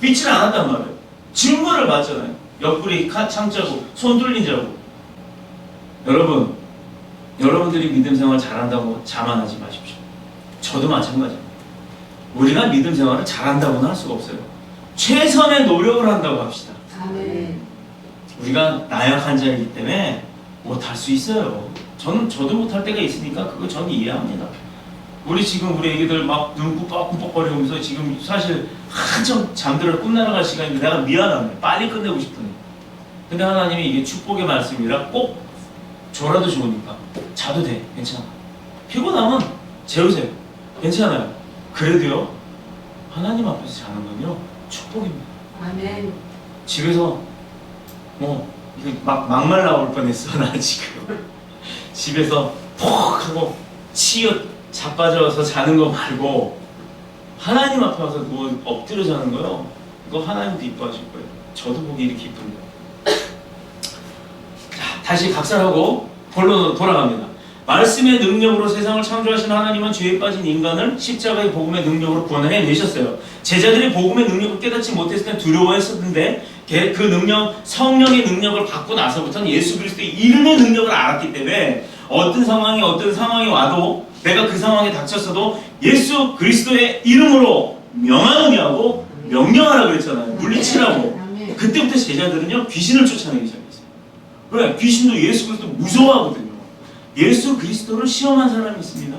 믿지를 않았단 말이에요. 증거를 봤잖아요. 옆구리 창자고 손 뚫린 자고. 여러분, 여러분들이 믿음 생활 잘한다고 자만하지 마십시오. 저도 마찬가지입니다. 우리가 믿음 생활을 잘한다고는 할 수가 없어요. 최선의 노력을 한다고 합시다. 아멘. 우리가 나약한 자이기 때문에 못할 수 있어요. 저도 못할 때가 있으니까 그거 전 이해합니다. 우리 지금 우리 애기들 막 눈 꾹뻑꾹뻑거리면서 지금 사실 한참 잠들어 꿈나라갈 시간인데 내가 미안하네. 빨리 끝내고 싶으니. 근데 하나님이 이게 축복의 말씀이라 꼭 줘라도 좋으니까 자도 돼. 괜찮아. 피곤하면 재우세요. 괜찮아요. 그래도요 하나님 앞에서 자는 건요 축복입니다. 아멘. 집에서 막말 나올 뻔했어. 나 지금 집에서 푹 하고 치여 자빠져서 자는 거 말고 하나님 앞에 와서 누워 엎드려 자는 거요. 이거 하나님도 이뻐하실 거예요. 저도 보기 이렇게 이쁜데. 자, 다시 각설하고 본론으로 돌아갑니다. 말씀의 능력으로 세상을 창조하신 하나님은 죄에 빠진 인간을 십자가의 복음의 능력으로 구원해 내셨어요. 제자들이 복음의 능력을 깨닫지 못했을 때 두려워했었는데 그 능력, 성령의 능력을 받고 나서부터는 예수 그리스도의 이름의 능력을 알았기 때문에 어떤 상황이 와도 내가 그 상황에 닥쳤어도 예수 그리스도의 이름으로 명하노니 하고 명령하라고 그랬잖아요. 물리치라고. 그때부터 제자들은요 귀신을 쫓아내기 시작했어요. 왜? 귀신도 예수 그리스도 무서워하거든요. 예수 그리스도를 시험한 사람이 있습니다.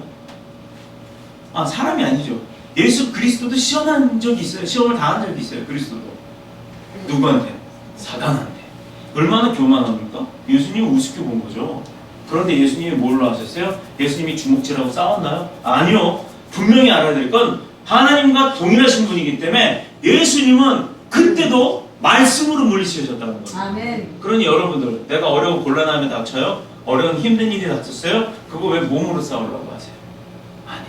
사람이 아니죠. 예수 그리스도도 시험한 적이 있어요. 시험을 당한 적이 있어요. 그리스도도. 누구한테? 사단한테. 얼마나 교만합니까? 예수님 우습게 본 거죠. 그런데 예수님이 뭘로 하셨어요? 예수님이 주먹질하고 싸웠나요? 아니요. 분명히 알아야 될 건 하나님과 동일하신 분이기 때문에 예수님은 그때도 말씀으로 물리치셨다는 거예요. 아멘. 그러니 여러분들 내가 어려운 곤란함에 닥쳐요? 어려운 힘든 일이 닥쳤어요? 그거 왜 몸으로 싸우려고 하세요? 아니에요.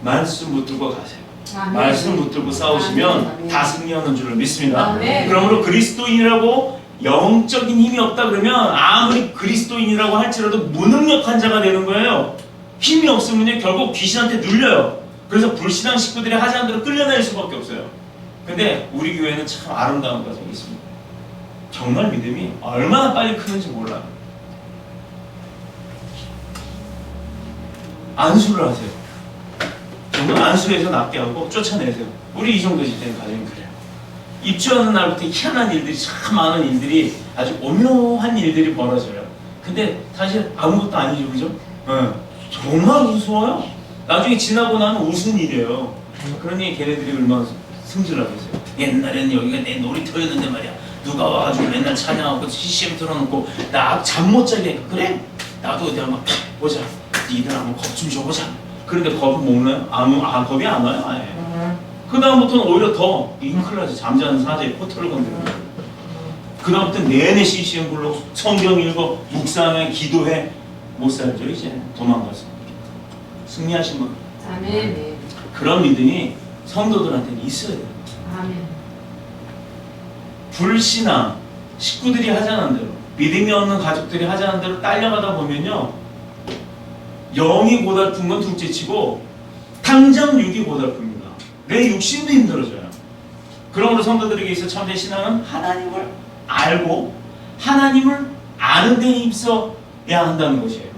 말씀 붙들고 가세요. 아멘. 말씀 붙들고 싸우시면 아멘. 다 승리하는 줄을 믿습니다. 아멘. 그러므로 그리스도인이라고 영적인 힘이 없다 그러면 아무리 그리스도인이라고 할지라도 무능력한 자가 되는 거예요. 힘이 없으면 결국 귀신한테 눌려요. 그래서 불신앙 식구들이 하지 않은 대로 끌려다닐 수밖에 없어요. 근데 우리 교회는 참 아름다운 과정이 있습니다. 정말 믿음이 얼마나 빨리 크는지 몰라요. 안수를 하세요. 정말 안수해서 낫게 하고 쫓아내세요. 우리 이 정도 지대는 가정이 그래요. 입주하는 날부터 희한한 일들이 참 많은 일들이 아주 오묘한 일들이 벌어져요. 근데 사실 아무것도 아니죠, 그죠? 정말 우스워요. 나중에 지나고 나면 웃은 일이에요. 그러니 걔네들이 얼마나 승질나겠어요. 옛날에는 여기가 내 놀이터였는데 말이야. 누가 와가지고 맨날 찬양하고 CCM 틀어놓고 나 잠 못 자게 그래? 나도 어디 한번 보자. 니들 한번 겁 좀 줘보자. 그런데 겁은 못 나요? 겁이 안 와요, 아예. 그 다음부터는 오히려 더 잉클라지 잠자는 사제에 포털을 건드는 거예요. 그 다음부터는 내내 CCM 불러 성경 읽어 묵상해 기도해 못 살죠 이제 도망가서. 승리하신 분. 아멘. 그런 믿음이 성도들한테는 있어야 돼요. 아멘. 불신앙 식구들이 하자는 대로 믿음이 없는 가족들이 하자는 대로 딸려가다 보면요 영이 고달픈 건 둘째치고 당장 육이 고달픕니다. 내 육신도 힘들어져요. 그러므로 성도들에게 있어 참된 신앙은 하나님을 알고 하나님을 아는 데 입서야 한다는 것이에요.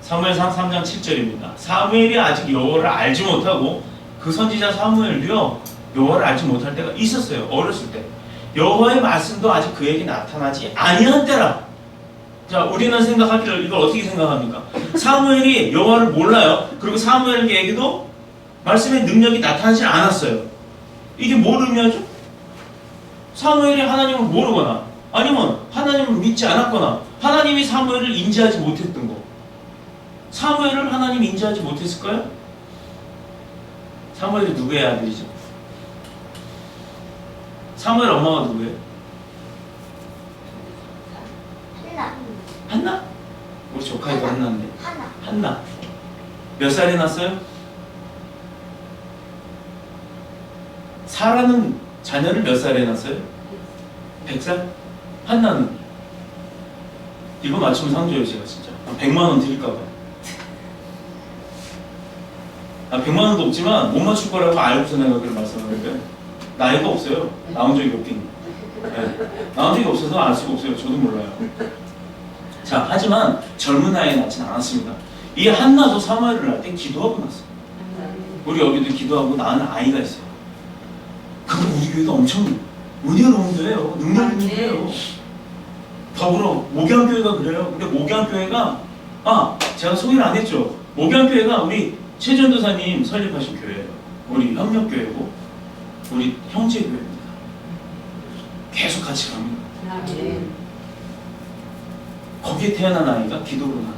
사무엘상 3장 7절입니다. 사무엘이 아직 여호와를 알지 못하고 그 선지자 사무엘도요 여호와를 알지 못할 때가 있었어요. 어렸을 때 여호와의 말씀도 아직 그에게 나타나지 아니한 때라. 자, 우리는 생각하기를 이걸 어떻게 생각합니까? 사무엘이 여호와를 몰라요. 그리고 사무엘에게도 말씀의 능력이 나타나지 않았어요. 이게 뭘 의미하죠? 사무엘이 하나님을 모르거나 아니면 하나님을 믿지 않았거나 하나님이 사무엘을 인지하지 못했던 거. 사무엘을 하나님이 인지하지 못했을까요? 사무엘이 누구의 아들이죠? 사무엘 엄마가 누구예요? 하나. 한나? 우리 조카이도 한나인데. 하나. 한나. 몇 살에 낳았어요? 사라는 자녀를 몇 살에 낳았어요? 100살? 한나는? 이거 맞추면 상 줘요 제가 진짜. 100만 원 드릴까봐. 100만 원도 없지만 못 맞출 거라고 알고서 내가 그런 말씀을 할까요? 나이가 없어요. 나온 적이 없긴. 네. 나온 적이 없어서 알 수가 없어요. 저도 몰라요. 자, 하지만 젊은 나이에 낳지는 않았습니다. 이 한나도 사무엘을 낳을 때 기도하고 낳았어요. 우리 여기도 기도하고 낳은 아이가 있어요. 그럼 우리 교회도 엄청 은혜로운 교회예요. 능력 있는 교회예요. 더불어 목양교회가 그래요. 근데 목양교회가 제가 소개를 안 했죠. 목양교회가 우리 최전도사님 설립하신 교회예요. 우리 협력교회고 우리 형제교회입니다. 계속 같이 갑니다. 아멘. 거기에 태어난 아이가 기도로 난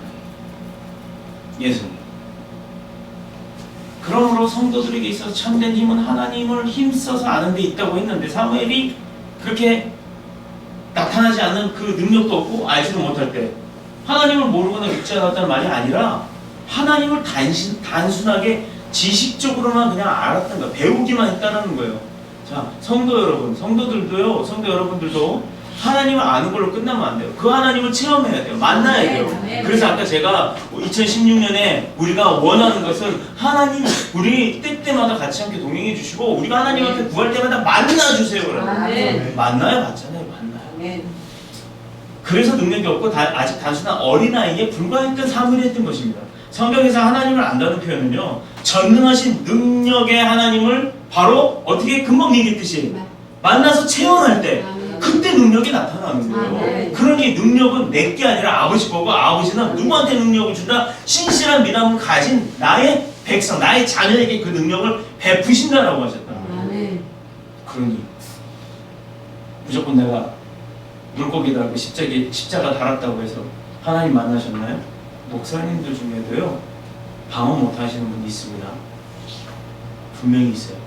아이. 예수님. 그러므로 성도들에게 있어서 참된 힘은 하나님을 힘써서 아는 데 있다고 했는데 사무엘이 그렇게 나타나지 않는 그 능력도 없고 알지도 못할 때 하나님을 모르거나 믿지 않았다는 말이 아니라 하나님을 단순하게 지식적으로만 그냥 알았던 거야. 배우기만 했다는 거예요. 자, 성도 여러분, 성도 여러분들도 하나님을 아는 걸로 끝나면 안 돼요. 그 하나님을 체험해야 돼요. 만나야 돼요. 그래서 아까 제가 2016년에 우리가 원하는 것은 하나님 우리 때때마다 같이 함께 동행해 주시고 우리가 하나님한테 구할 때마다 만나주세요. 아멘. 만나야 받잖아요. 만나요. 아멘. 그래서 능력이 없고 아직 단순한 어린아이에 불과했던 삶을 했던 것입니다. 성경에서 하나님을 안다는 표현은요, 전능하신 능력의 하나님을 바로 어떻게 금방 얘기했듯이 만나서 체험할 때 그때 능력이 나타나는 거예요. 그러니 능력은 내게 아니라 아버지 거고 아버지는 누구한테 능력을 준다? 신실한 믿음을 가진 나의 백성, 나의 자녀에게 그 능력을 베푸신다라고 하셨다는 거예요. 아멘. 그러니 무조건 내가 물고기 달고 십자가 달았다고 해서 하나님 만나셨나요? 목사님들 중에도요 방어 못 하시는 분이 있습니다. 분명히 있어요.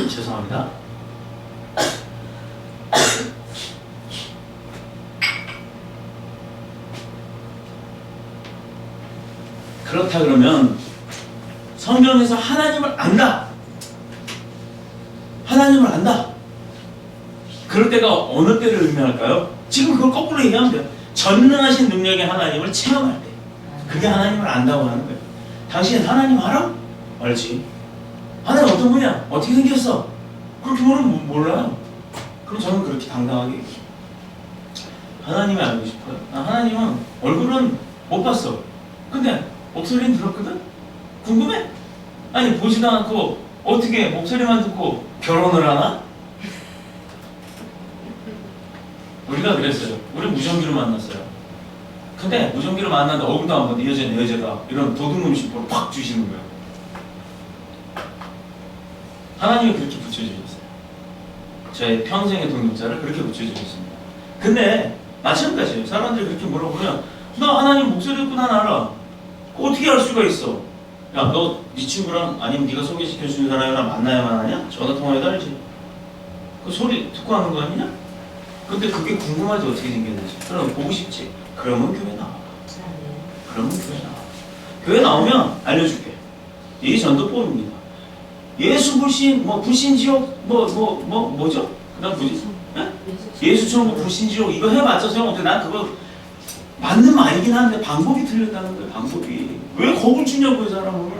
죄송합니다. 그렇다 그러면 성경에서 하나님을 안다. 하나님을 안다. 그럴 때가 어느 때를 의미할까요? 지금 그걸 거꾸로 얘기하면 돼요. 전능하신 능력의 하나님을 체험할 때. 그게 하나님을 안다고 하는 거예요. 당신 하나님 알아? 알지. 하나님 어떤 분이야? 어떻게 생겼어? 그렇게 물으면 몰라요. 그럼 저는 그렇게 당당하게 얘기해요. 하나님이 알고 싶어요. 하나님은 얼굴은 못 봤어. 근데 목소리는 들었거든? 궁금해? 아니 보지도 않고 어떻게 목소리만 듣고 결혼을 하나? 우리가 그랬어요. 우리 무전기로 만났어요. 근데 무전기로 만났는데 얼굴도 안 보는데 내 여자다 이런 도둑놈 심보를 팍 주시는 거예요. 하나님이 그렇게 붙여주셨어요. 저의 평생의 동역자를 그렇게 붙여주셨습니다. 근데 마찬가지예요. 사람들이 그렇게 물어보면 나 하나님 목소리 듣고 난 알아. 어떻게 알 수가 있어? 야, 너 네 친구랑 아니면 네가 소개시켜주는 사람이랑 만나야만 하냐? 전화통화해도 알지? 그 소리 듣고 하는 거 아니냐? 근데 그게 궁금하지 어떻게 생겼는지. 그럼 보고 싶지? 그러면 교회 나와. 그러면 교회 나와. 교회 나오면 알려줄게. 이게 전도법입니다. 예수 불신, 불신지옥, 뭐죠? 그 다음 뭐지? 예수 천국 불신지옥 이거 해봤자 소용없대. 난 그거 맞는 말이긴 한데 방법이 틀렸다는 거예요. 방법이. 왜 겁을 주냐고요, 사람을.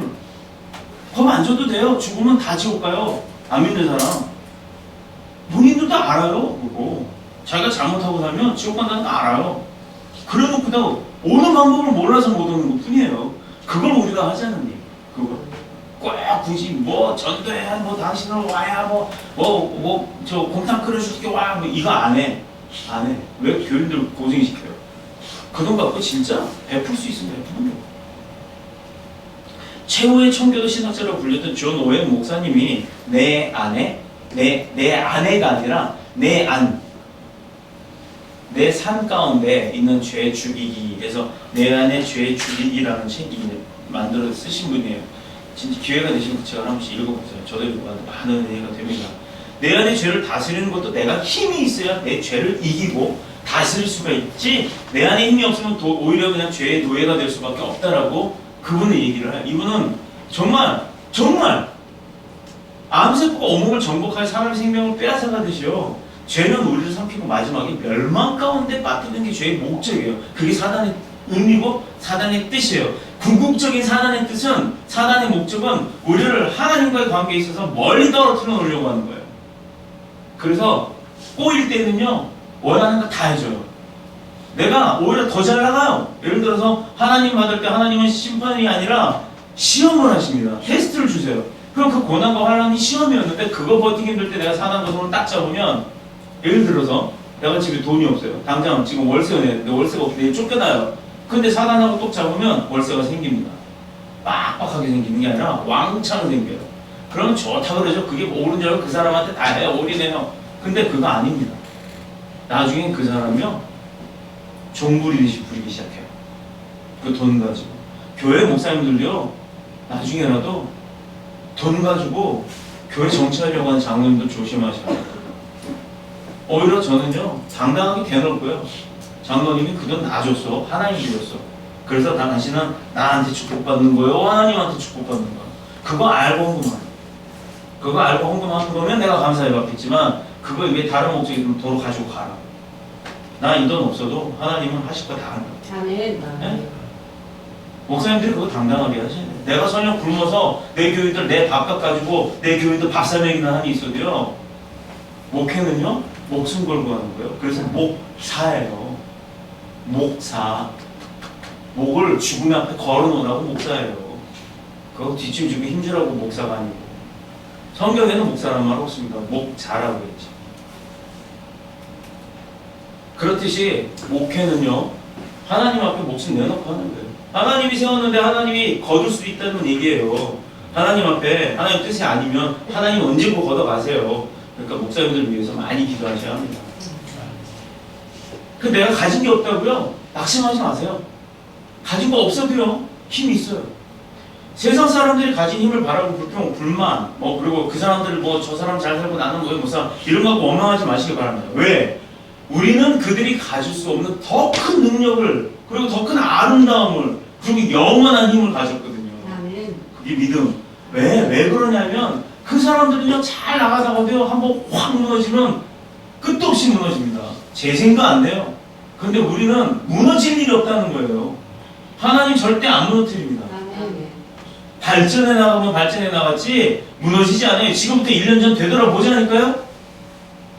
겁 안 줘도 돼요. 죽으면 다 지옥 가요. 안 믿는 사람. 본인도 다 알아요, 그거. 자기가 잘못하고 살면 지옥 간다는 거 알아요. 그래놓고 오는 방법을 몰라서 못 오는 것 뿐이에요. 그걸 우리가 하자는 얘기. 그거 꼭 굳이 뭐 전도해 뭐 당신은 와야 저 곰탕 끓여줄게 와 뭐 이거 안 해. 왜 교인들 고생시켜요? 그 돈 갖고 진짜 베풀 수 있으면 베푸는 거. 최후의 청교도 신학자라고 불렸던 존 오웬 목사님이 내 아내가 아니라 내 삶 가운데 있는 죄 죽이기에서 내 안의 죄 죽이기라는 책이 만들어 쓰신 분이에요. 진짜 기회가 되시면 그 책을 한 번씩 읽어보세요. 저도 읽어봤는데 많은 은혜가 됩니다. 내 안의 죄를 다스리는 것도 내가 힘이 있어야 내 죄를 이기고 다스릴 수가 있지, 내 안에 힘이 없으면 오히려 그냥 죄의 노예가 될 수밖에 없다라고 그분은 얘기를 해요. 이분은 정말 암세포가 오목을 정복할 사람의 생명을 빼앗아가듯이요, 죄는 우리를 삼키고 마지막에 멸망 가운데 빠뜨리는 게 죄의 목적이에요. 그게 사단의 의미고 사단의 뜻이에요. 궁극적인 사단의 뜻은, 사단의 목적은 우리를 하나님과의 관계에 있어서 멀리 떨어뜨려 놓으려고 하는 거예요. 그래서 꼬일 때는요, 원하는 거 다 해줘요. 내가 오히려 더 잘 나가요. 예를 들어서 하나님 받을 때 하나님은 심판이 아니라 시험을 하십니다. 테스트를 주세요. 그럼 그 고난과 환난이 시험이었는데 그거 버티기 힘들 때 내가 사단과 손을 딱 잡으면, 예를 들어서 내가 집에 돈이 없어요. 당장 지금 월세가 내야 되는데 월세가 없기 때문에 쫓겨나요. 근데 사단하고 똑 잡으면 월세가 생깁니다. 빡빡하게 생기는 게 아니라 왕창 생겨요. 그러면 좋다 그러죠. 그게 옳은 줄 알고 그 사람한테 다 해요. 올인해요. 근데 그거 아닙니다. 나중엔 그 사람이요, 종부리듯이 부리기 시작해요. 그 돈 가지고. 교회 목사님들요, 나중에라도 돈 가지고 교회 정치하려고 하는 장로님들 조심하셔야 돼요. 오히려 저는요, 당당하게 대놓고요, 장로님이 그 돈 나 줬어. 하나님이 줬어. 그래서 당신은 나한테 축복받는 거예요? 하나님한테 축복받는 거예요? 그거 알고 헌금하는 거면 내가 감사해 받겠지만, 그거 이게 다른 목적이면 도로 가지고 가라. 나 이 돈 없어도 하나님은 하실 거 다 한다. 아멘. 네? 목사님들이 그거 당당하게 하셔야 돼요. 내가 설령 굶어서 내 교인들 내 밥값 가지고 내 교인들 밥 사명이나 한이 있어도요, 목회는요, 목숨 걸고 하는 거예요. 그래서 목사예요. 목사. 목을 죽음 앞에 걸어놓으라고 목사예요. 그거 뒷짐지고 힘주라고 목사가 아니고. 성경에는 목사라는 말 없습니다. 목자라고 했지. 그렇듯이 목회는요, 하나님 앞에 목숨 내놓고 하는 거예요. 하나님이 세웠는데 하나님이 거둘 수 있다는 얘기예요. 하나님 앞에 하나님 뜻이 아니면 하나님 언제 고 걷어가세요. 그러니까 목사님들을 위해서 많이 기도하셔야 합니다. 그 내가 가진 게 없다고요? 낙심하지 마세요. 가진 거 없어도요, 힘이 있어요. 세상 사람들이 가진 힘을 바라고 불평, 불만, 그리고 그 사람들 저 사람 잘 살고 나는 왜 못 살아, 이런 거 갖고 원망하지 마시기 바랍니다. 왜? 우리는 그들이 가질 수 없는 더 큰 능력을, 그리고 더 큰 아름다움을, 그리고 영원한 힘을 가졌거든요. 아멘. 그게 믿음. 왜 그러냐면, 그 사람들은요, 잘 나가다가도요, 한번 확 무너지면 끝도 없이 무너집니다. 재생도 안 돼요. 근데 우리는 무너질 일이 없다는 거예요. 하나님 절대 안 무너뜨립니다. 아멘. 발전해 나가면 발전해 나갔지 무너지지 않아요. 지금부터 1년 전 되돌아보자니까요.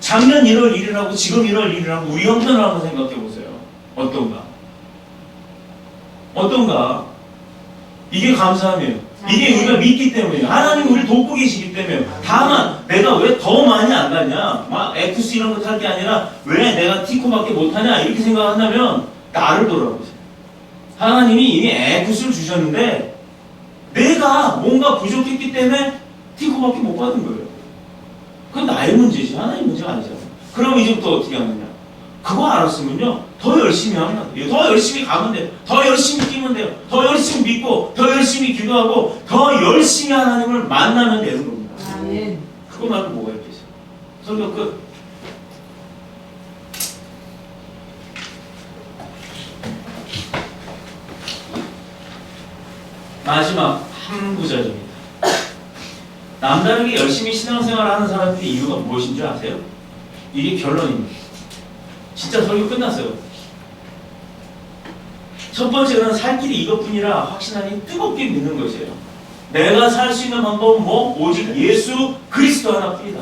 작년 1월 1일하고 지금 1월 1일하고 우리 형편을 한번 생각해 보세요. 어떤가? 이게 감사함이에요. 이게 우리가 믿기 때문이에요. 하나님 우리를 돕고 계시기 때문에. 다만 내가 왜 더 많이 안 가냐, 막 X 이런 거 탈 게 아니라 왜 내가 티코밖에 못하냐 이렇게 생각한다면 나를 돌아보세요. 하나님이 이미 X를 주셨는데 내가 뭔가 부족했기 때문에 티코밖에 못 받은 거예요. 그건 나의 문제지 하나님 문제가 아니잖아요. 그럼 이제부터 어떻게 하느냐? 그거 알았으면요, 더 열심히 하면 돼요. 더 열심히 가면 돼요. 더 열심히 뛰면 돼요. 더 열심히 믿고, 더 열심히 기도하고, 더 열심히 하나님을 만나면 되는 겁니다. 아멘. 그거 말고 뭐가 있겠어요? 설교 끝. 마지막 한 구절입니다. 남다르게 열심히 신앙생활을 하는 사람들의 이유가 무엇인 줄 아세요? 이게 결론입니다. 진짜 설교 끝났어요. 첫 번째는 살 길이 이것뿐이라 확신하니 뜨겁게 믿는 것이에요. 내가 살 수 있는 방법은 오직 예수 그리스도 하나뿐이다.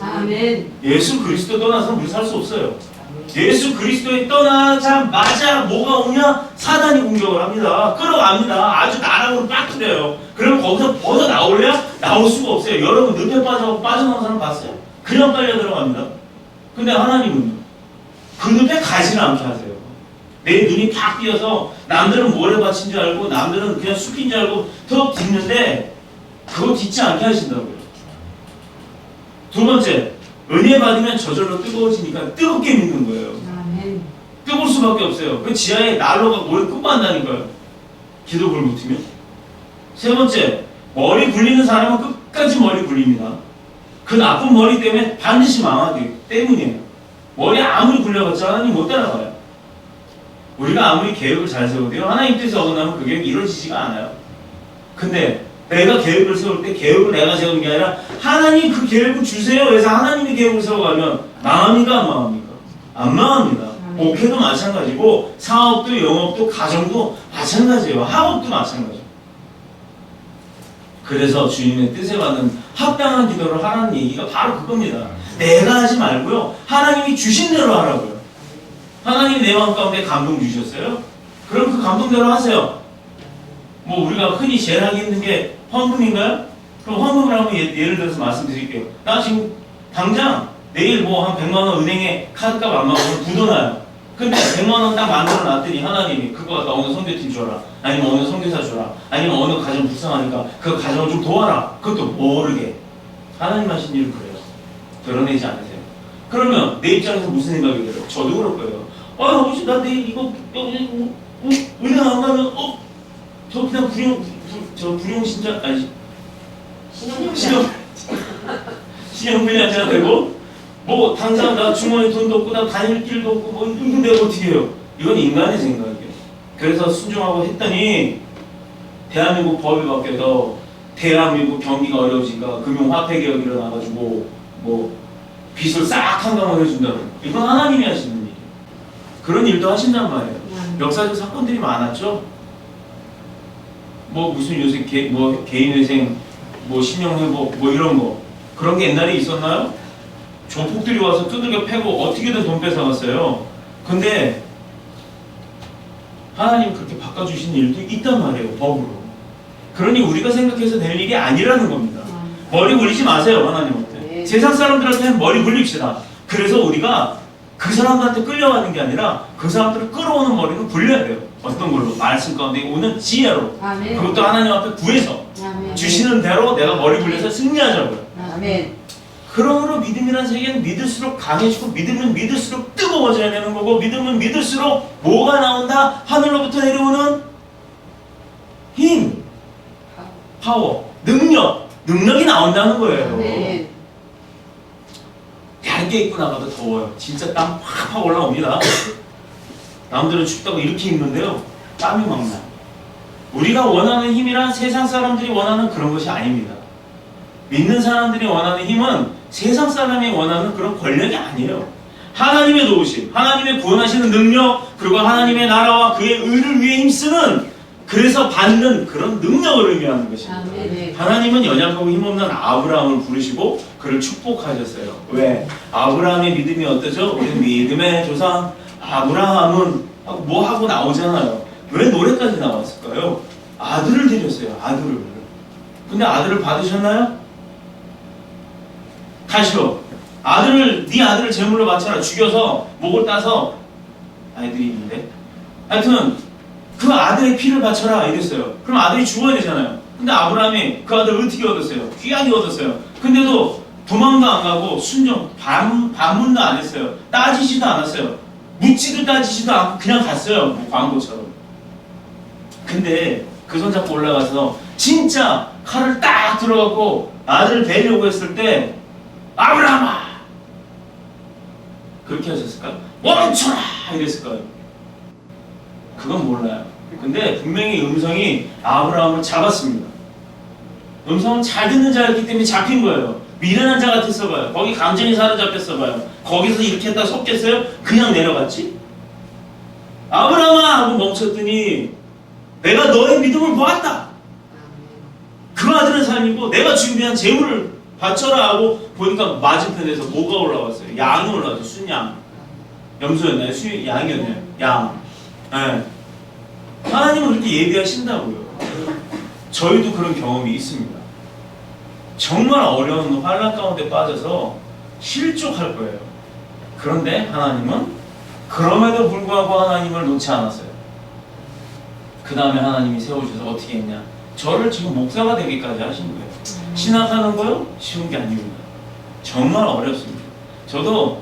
아멘. 예수 그리스도 떠나서는 우리 살 수 없어요. 예수 그리스도에 떠나자마자 뭐가 오냐? 사단이 공격을 합니다. 끌어갑니다. 아주 나락으로 빠뜨려요. 그럼 거기서 벗어 나올래야? 나올 수가 없어요. 여러분 늪에 빠져나온 사람 봤어요? 그냥 빨려 들어갑니다. 근데 하나님은요? 그 늪에 가지는 않게 하세요. 내 눈이 팍 띄어서 남들은 모래밭인 줄 알고 남들은 그냥 숲인 줄 알고 더 딛는데 그거 딛지 않게 하신다고요. 두 번째, 은혜 받으면 저절로 뜨거워지니까 뜨겁게 믿는 거예요. 아멘. 뜨거울 수밖에 없어요. 그 지하에 난로가 뭘 끄고 한다니까요. 기도 불 붙으면. 세 번째, 머리 굴리는 사람은 끝까지 머리 굴립니다. 그 나쁜 머리 때문에 반드시 망하기 때문이에요. 머리 아무리 굴려봤자 하나님 못 따라가요. 우리가 아무리 계획을 잘 세워도요, 하나님 뜻에 어긋나면 그게 이루어지지가 않아요. 근데 내가 계획을 세울 때 계획을 내가 세우는 게 아니라 하나님 그 계획을 주세요. 그래서 하나님이 계획을 세워가면 망합니까? 안 망합니까? 안 망합니다. 목회도 마찬가지고 사업도 영업도 가정도 마찬가지예요. 학업도 마찬가지예요. 그래서 주님의 뜻에 맞는 합당한 기도를 하라는 얘기가 바로 그겁니다. 내가 하지 말고요. 하나님이 주신 대로 하라고요. 하나님이 내 마음 가운데 감동 주셨어요? 그럼 그 감동대로 하세요. 뭐 우리가 흔히 제일 하기 힘든 게 헌금인가요? 그럼 헌금을 하면 예를 들어서 말씀드릴게요. 나 지금 당장 내일 뭐 한 100만 원 은행에 카드값 안 나오면 굳어놔요. 근데 100만 원 딱 만들어 놨더니 하나님이 그거 갖다 어느 선교팀 줘라. 아니면 어느 선교사 줘라. 아니면 어느 가정 불쌍하니까 그 가정을 좀 도와라. 그것도 모르게. 하나님 하신 일은 그래요. 드러내지 않으세요. 그러면 내 입장에서 무슨 생각이 들어요? 저도 그럴 거예요. 아버지 나 내일 이거 은행 안 가면 저 그냥 불용 신자 아니 신용불량자가 되고 뭐 당장 나 주머니 돈도 없고 나 다닐 길도 없고 뭐 이건 내가 어떻게 해요? 이건 인간의 생각이에요. 그래서 순종하고 했더니 대한민국 법이 바뀌어서 대한민국 경기가 어려워지니까 금융화폐개혁이 일어나가지고 뭐 빚을 싹 탕감을 해준다는 이건 하나님이 하시는 일이에요. 그런 일도 하신단 말이에요. 역사적 사건들이 많았죠. 뭐 무슨 요새 개인회생 뭐 신용회복 뭐 이런 거 그런 게 옛날에 있었나요? 조폭들이 와서 두들겨 패고 어떻게든 돈 뺏어갔어요. 근데 하나님 그렇게 바꿔주신 일도 있단 말이에요. 법으로. 그러니 우리가 생각해서 될 일이 아니라는 겁니다. 머리 굴리지 마세요. 하나님한테. 네. 세상 사람들한테는 머리 굴립시다. 그래서 우리가 그 사람들한테 끌려가는 게 아니라 그 사람들을 끌어오는 머리는 굴려야 돼요. 어떤 걸로? 말씀 가운데 오는 지혜로. 아멘. 그것도 하나님 앞에 구해서 아멘. 주시는 대로 내가 머리 굴려서 승리하자고요. 아멘. 그러므로 믿음이라는 세계는 믿을수록 강해지고 믿으면 믿을수록 뜨거워져야 되는 거고 믿으면 믿을수록 뭐가 나온다? 하늘로부터 내려오는 힘, 파워, 능력이 나온다는 거예요. 아멘. 얇게 입고 나가도 더워요. 진짜 땀 팍팍 올라옵니다. 남들은 춥다고 이렇게 입는데요. 땀이 막 나요. 우리가 원하는 힘이란 세상 사람들이 원하는 그런 것이 아닙니다. 믿는 사람들이 원하는 힘은 세상 사람이 원하는 그런 권력이 아니에요. 하나님의 도우심, 하나님의 구원하시는 능력, 그리고 하나님의 나라와 그의 의를 위해 힘쓰는 그래서 받는 그런 능력을 의미하는 것입니다. 아멘. 하나님은 연약하고 힘없는 아브라함을 부르시고 그를 축복하셨어요. 왜? 아브라함의 믿음이 어떠죠? 우리 믿음의 조상 아브라함은 뭐 하고 나오잖아요. 왜 노래까지 나왔을까요? 아들을 드렸어요. 아들을. 근데 아들을 받으셨나요? 다시요. 네 아들을 제물로 바쳐라. 죽여서 목을 따서 아이들이 있는데 하여튼 그 아들의 피를 바쳐라 이랬어요. 그럼 아들이 죽어야 되잖아요. 근데 아브라함이 그 아들을 어떻게 얻었어요? 귀하게 얻었어요. 근데도 도망도 안 가고 순종 반문도 안 했어요. 따지지도 않았어요. 묻지도 따지지도 않고 그냥 갔어요. 뭐 광고처럼. 근데 그 손 잡고 올라가서 진짜 칼을 딱 들어갖고 아들을 베려고 했을 때 아브라함아 그렇게 하셨을까요? 멈춰라 이랬을까요? 그건 몰라요. 근데 분명히 음성이 아브라함을 잡았습니다. 음성은 잘 듣는 자였기 때문에 잡힌 거예요. 미련한 자 같았어 봐요. 거기 감정이 사로잡혔어 봐요. 거기서 이렇게 했다 속겠어요? 그냥 내려갔지? 아브라함아 하고 멈췄더니 내가 너의 믿음을 보았다. 그 아들은 삶이고 내가 준비한 재물을 바쳐라 하고 보니까 맞은편에서 뭐가 올라왔어요? 양이 올라왔어요. 순양. 염소였나요? 양이었나요? 양. 예. 하나님은 그렇게 예비하신다고요. 저희도 그런 경험이 있습니다. 정말 어려운 환난 가운데 빠져서 실족할 거예요. 그런데 하나님은 그럼에도 불구하고 하나님을 놓지 않았어요. 그 다음에 하나님이 세우셔서 어떻게 했냐? 저를 지금 목사가 되기까지 하신 거예요. 신학하는 거요? 쉬운 게 아닙니다. 정말 어렵습니다. 저도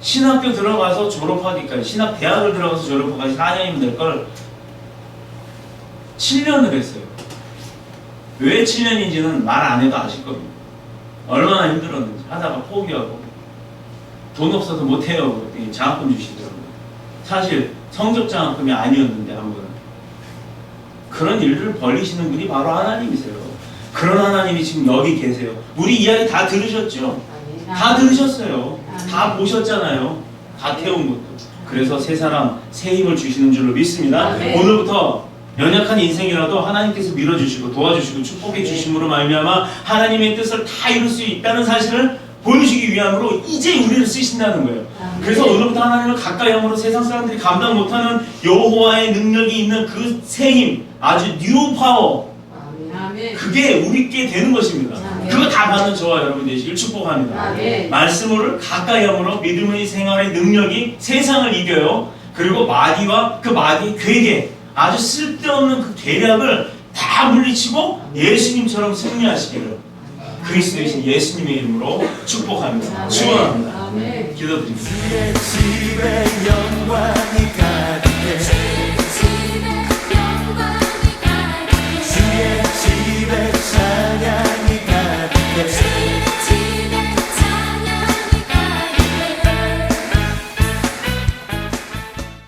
신학교 들어가서 졸업하기까지, 신학대학을 들어가서 졸업하기까지 4년이면 될 걸 7년을 했어요. 왜 7년인지는 말 안 해도 아실 겁니다. 얼마나 힘들었는지 하다가 포기하고 돈 없어서 못해요. 장학금 주시더라고요. 사실 성적 장학금이 아니었는데 한 번은. 그런 일들을 벌리시는 분이 바로 하나님이세요. 그런 하나님이 지금 여기 계세요. 우리 이야기 다 들으셨죠? 다 들으셨어요. 다 보셨잖아요. 다 태운 것도. 그래서 새 사람, 새 힘을 주시는 줄로 믿습니다. 아멘. 오늘부터 연약한 인생이라도 하나님께서 밀어주시고 도와주시고 축복해 주심으로 말미암아 하나님의 뜻을 다 이룰 수 있다는 사실을 보여주기 위함으로 이제 우리를 쓰신다는 거예요. 그래서 오늘부터 하나님을 가까이 함으로 세상 사람들이 감당 못하는 여호와의 능력이 있는 그 새 힘, 아주 뉴 파워, 아멘. 그게 우리께 되는 것입니다. 아멘. 그거 다 받는 저와 여러분 되시길 축복합니다. 아멘. 말씀을 가까이 함으로 믿음의 생활의 능력이 세상을 이겨요. 그리고 마귀와 그 마귀의 괴계, 아주 쓸데없는 그 계략을 다 물리치고 예수님처럼 승리하시기를 그리스도이신 예수님의 이름으로 축복합니다. 아멘. 축원합니다. 아멘. 기도드립니다. 집에 영광이 가득해